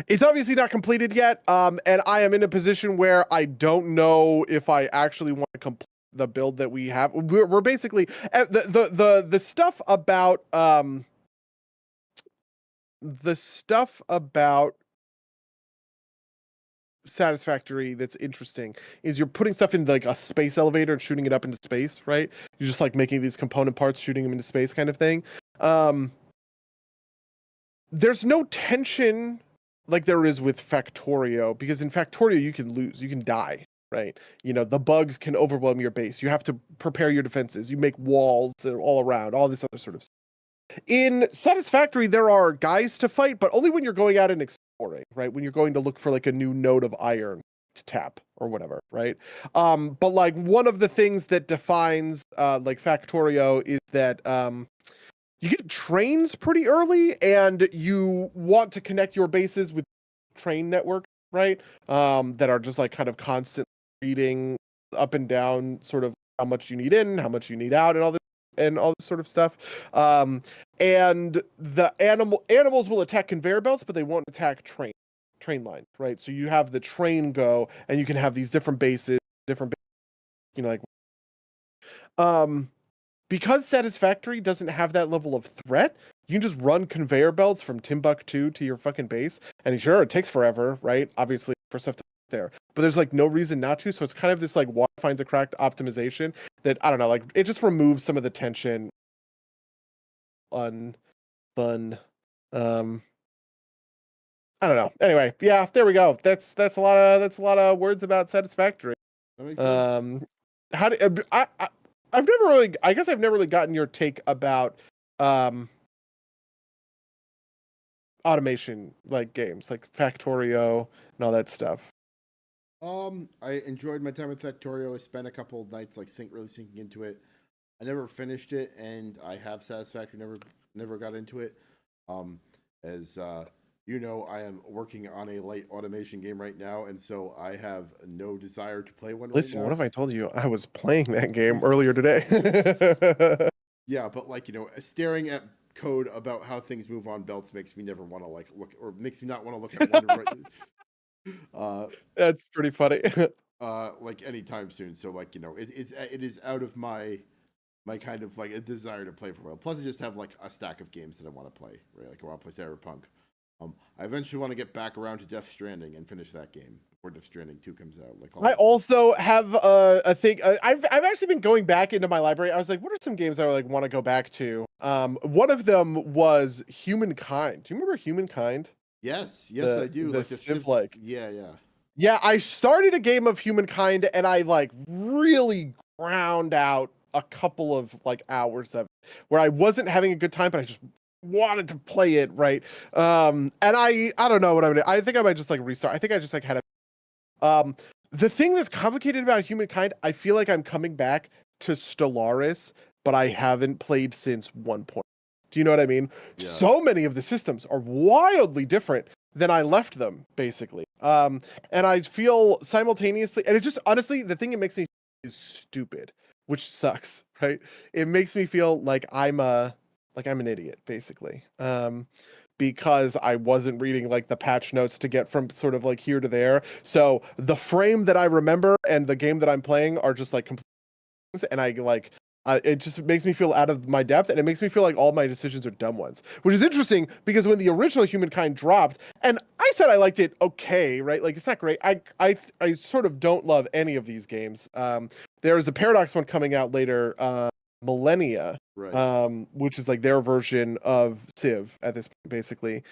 It's obviously not completed yet, and I am in a position where I don't know if I actually want to complete the build that we have. We're basically the stuff about Satisfactory that's interesting is you're putting stuff in like a space elevator and shooting it up into space, right? You're just like making these component parts, shooting them into space kind of thing. There's no tension like there is with Factorio, because in Factorio you can lose, you can die, right? You know, the bugs can overwhelm your base. You have to prepare your defenses. You make walls that are all around, all this other sort of stuff. In Satisfactory, there are guys to fight, but only when you're going out and exploring, right? When you're going to look for like a new node of iron to tap or whatever, right? But like one of the things that defines like Factorio is that you get trains pretty early, and you want to connect your bases with train network, right? That are just like kind of constant reading up and down, sort of how much you need in, how much you need out, and all this sort of stuff. And the animals will attack conveyor belts, but they won't attack train lines, right? So you have the train go, and you can have these different bases, you know, like because Satisfactory doesn't have that level of threat, you can just run conveyor belts from Timbuktu to your fucking base. And sure, it takes forever, right? Obviously, for stuff to there, but there's like no reason not to. So it's kind of this like water finds a crack optimization that I don't know, like it just removes some of the tension. Fun. I don't know. Anyway, yeah, there we go. That's a lot of words about Satisfactory. That makes sense. How do I've never really, I guess I've never really gotten your take about automation like games like Factorio and all that stuff. I enjoyed my time with Factorio. I spent a couple of nights like really sinking into it. I never finished it, and I have Satisfactory. Never got into it. As you know, I am working on a light automation game right now, and so I have no desire to play one Listen, right what now. if I told you I was playing that game earlier today? Yeah, but like staring at code about how things move on belts makes me never want to like look, or makes me not want to look at one That's pretty funny. like anytime soon. So like it is out of my kind of like a desire to play for a while. Plus, I just have like a stack of games that I want to play. Right, like I want to play Cyberpunk. I eventually want to get back around to Death Stranding and finish that game before Death Stranding 2 comes out. Like I also have a thing. I've actually been going back into my library. I was like, what are some games that I like want to go back to? One of them was Humankind. Do you remember Humankind? yes, The I do. the Like the Civ Civ, like. yeah. Yeah, I started a game of Humankind and I like really ground out a couple of like hours of it where I wasn't having a good time, but I just wanted to play it, right? And I don't know what I'm gonna. I think I might just like restart. I think I just like had a the thing that's complicated about Humankind, I feel like I'm coming back to Stellaris, but I haven't played since 1. Do you know what I mean? Yeah. So many of the systems are wildly different than I left them, basically. And I feel simultaneously, and it just honestly, the thing it makes me is stupid, which sucks, right? It makes me feel like I'm an idiot, basically. Because I wasn't reading like the patch notes to get from sort of like here to there. So the frame that I remember and the game that I'm playing are just like complete things, and I like it just makes me feel out of my depth, and it makes me feel like all my decisions are dumb ones, which is interesting because when the original Humankind dropped, and I said I liked it okay, right? Like it's not great. I sort of don't love any of these games. There's a Paradox one coming out later, Millennia, Right. which is like their version of Civ at this point, basically.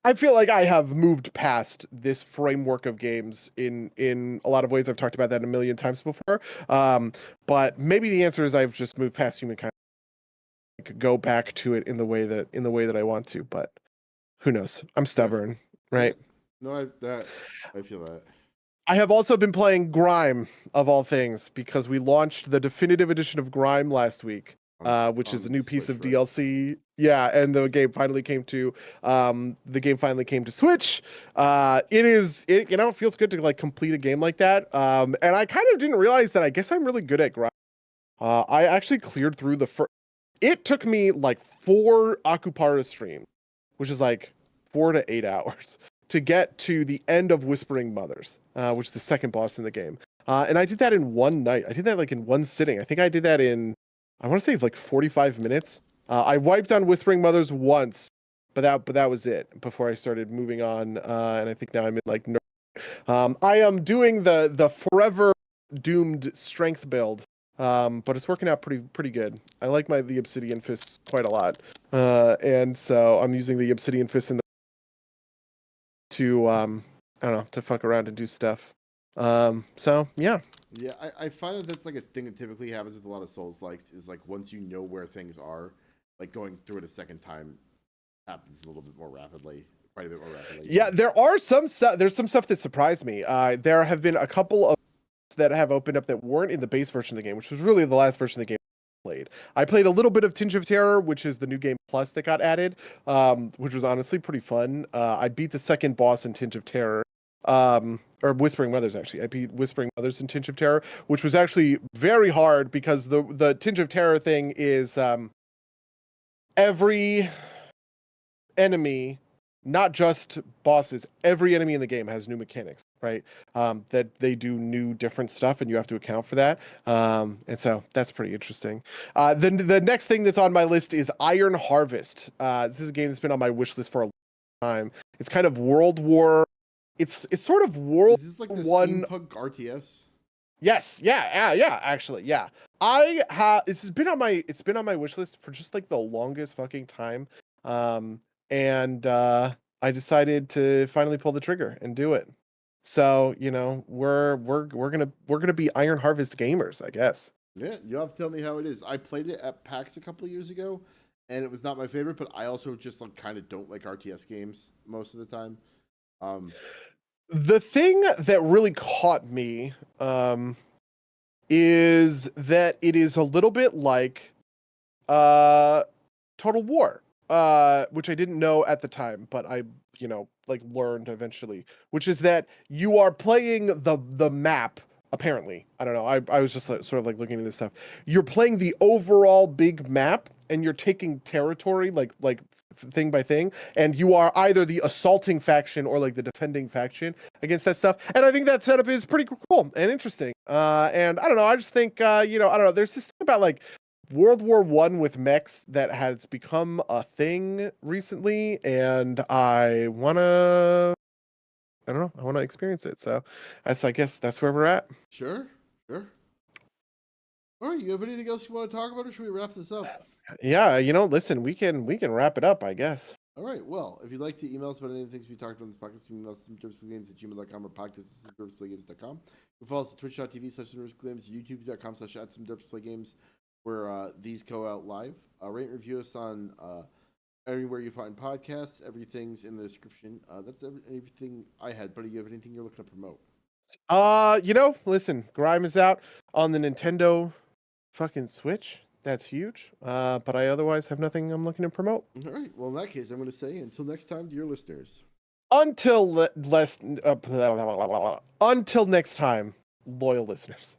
I feel like I have moved past this framework of games in a lot of ways. I've talked about that a million times before. But maybe the answer is I've just moved past Humankind. I could go back to it in the way that I want to, but who knows? I'm Yeah. stubborn, Yeah. right? No, I feel that. I have also been playing Grime of all things because we launched the definitive edition of Grime last week, which is a On new piece Switch, of right? DLC. Yeah, and the game finally came to Switch. It feels good to like complete a game like that. And I kind of didn't realize that I guess I'm really good at Grime. I actually cleared through the first. It took me like 4 Akupara streams, which is like 4 to 8 hours, to get to the end of Whispering Mothers, which is the second boss in the game. And I did that in one night. I did that like in one sitting. I think I did that in, I want to say like 45 minutes. I wiped on Whispering Mothers once, but that was it before I started moving on. And I think now I'm in like, I am doing the forever doomed strength build. But it's working out pretty good. I like the obsidian fists quite a lot. And so I'm using the obsidian fists to I don't know, to fuck around and do stuff. So yeah. Yeah, I find that that's like a thing that typically happens with a lot of Souls likes is like once you know where things are, like going through it a second time happens a little bit more rapidly, quite a bit more rapidly. Yeah, there's some stuff that surprised me. There have been a couple of that have opened up that weren't in the base version of the game, which was really the last version of the game I played. I played a little bit of Tinge of Terror, which is the new game plus that got added, which was honestly pretty fun. I beat the second boss in Tinge of Terror, or Whispering Mothers actually. I beat Whispering Mothers in Tinge of Terror, which was actually very hard because the Tinge of Terror thing is every enemy, not just bosses, every enemy in the game has new mechanics, right? That they do new different stuff and you have to account for that. And so that's pretty interesting. Then the next thing that's on my list is Iron Harvest. This is a game that's been on my wish list for a long time. It's kind of World War it's sort of World Is this like the War One. steampunk RTS? Yes, yeah, actually, yeah. It's been on my wish list for just like the longest fucking time. And I decided to finally pull the trigger and do it. So, we're gonna be Iron Harvest gamers, I guess. Yeah, you have to tell me how it is. I played it at PAX a couple of years ago, and it was not my favorite. But I also just like kind of don't like RTS games most of the time. Um, The thing that really caught me is that it is a little bit like Total War, which I didn't know at the time, but I like learned eventually, which is that you are playing the map. Apparently, I don't know. I was just sort of like looking at this stuff. You're playing the overall big map, and you're taking territory like thing by thing, and you are either the assaulting faction or like the defending faction against that stuff. And I think that setup is pretty cool and interesting. And I don't know. I just think I don't know. There's this thing about like World War One with mechs that has become a thing recently, and I don't know, I wanna experience it. So I guess that's where we're at. sure, sure. All right, you have anything else you want to talk about, or should we wrap this up? Yeah, listen, we can wrap it up, I guess. All right. Well, if you'd like to email us about any of the things we talked about in this podcast, you can email us at derpsgames@gmail.com or podcast@derpsgames.com. You can follow us at twitch.tv/derpsgames, youtube.com/@derpsgames, where these go out live. Rate and review us on anywhere you find podcasts. Everything's in the description. That's everything I had. Buddy, you have anything you're looking to promote? Listen, Grime is out on the Nintendo fucking Switch. That's huge. But I otherwise have nothing I'm looking to promote. All right. Well, in that case, I'm going to say until next time to your listeners. Until next time, loyal listeners.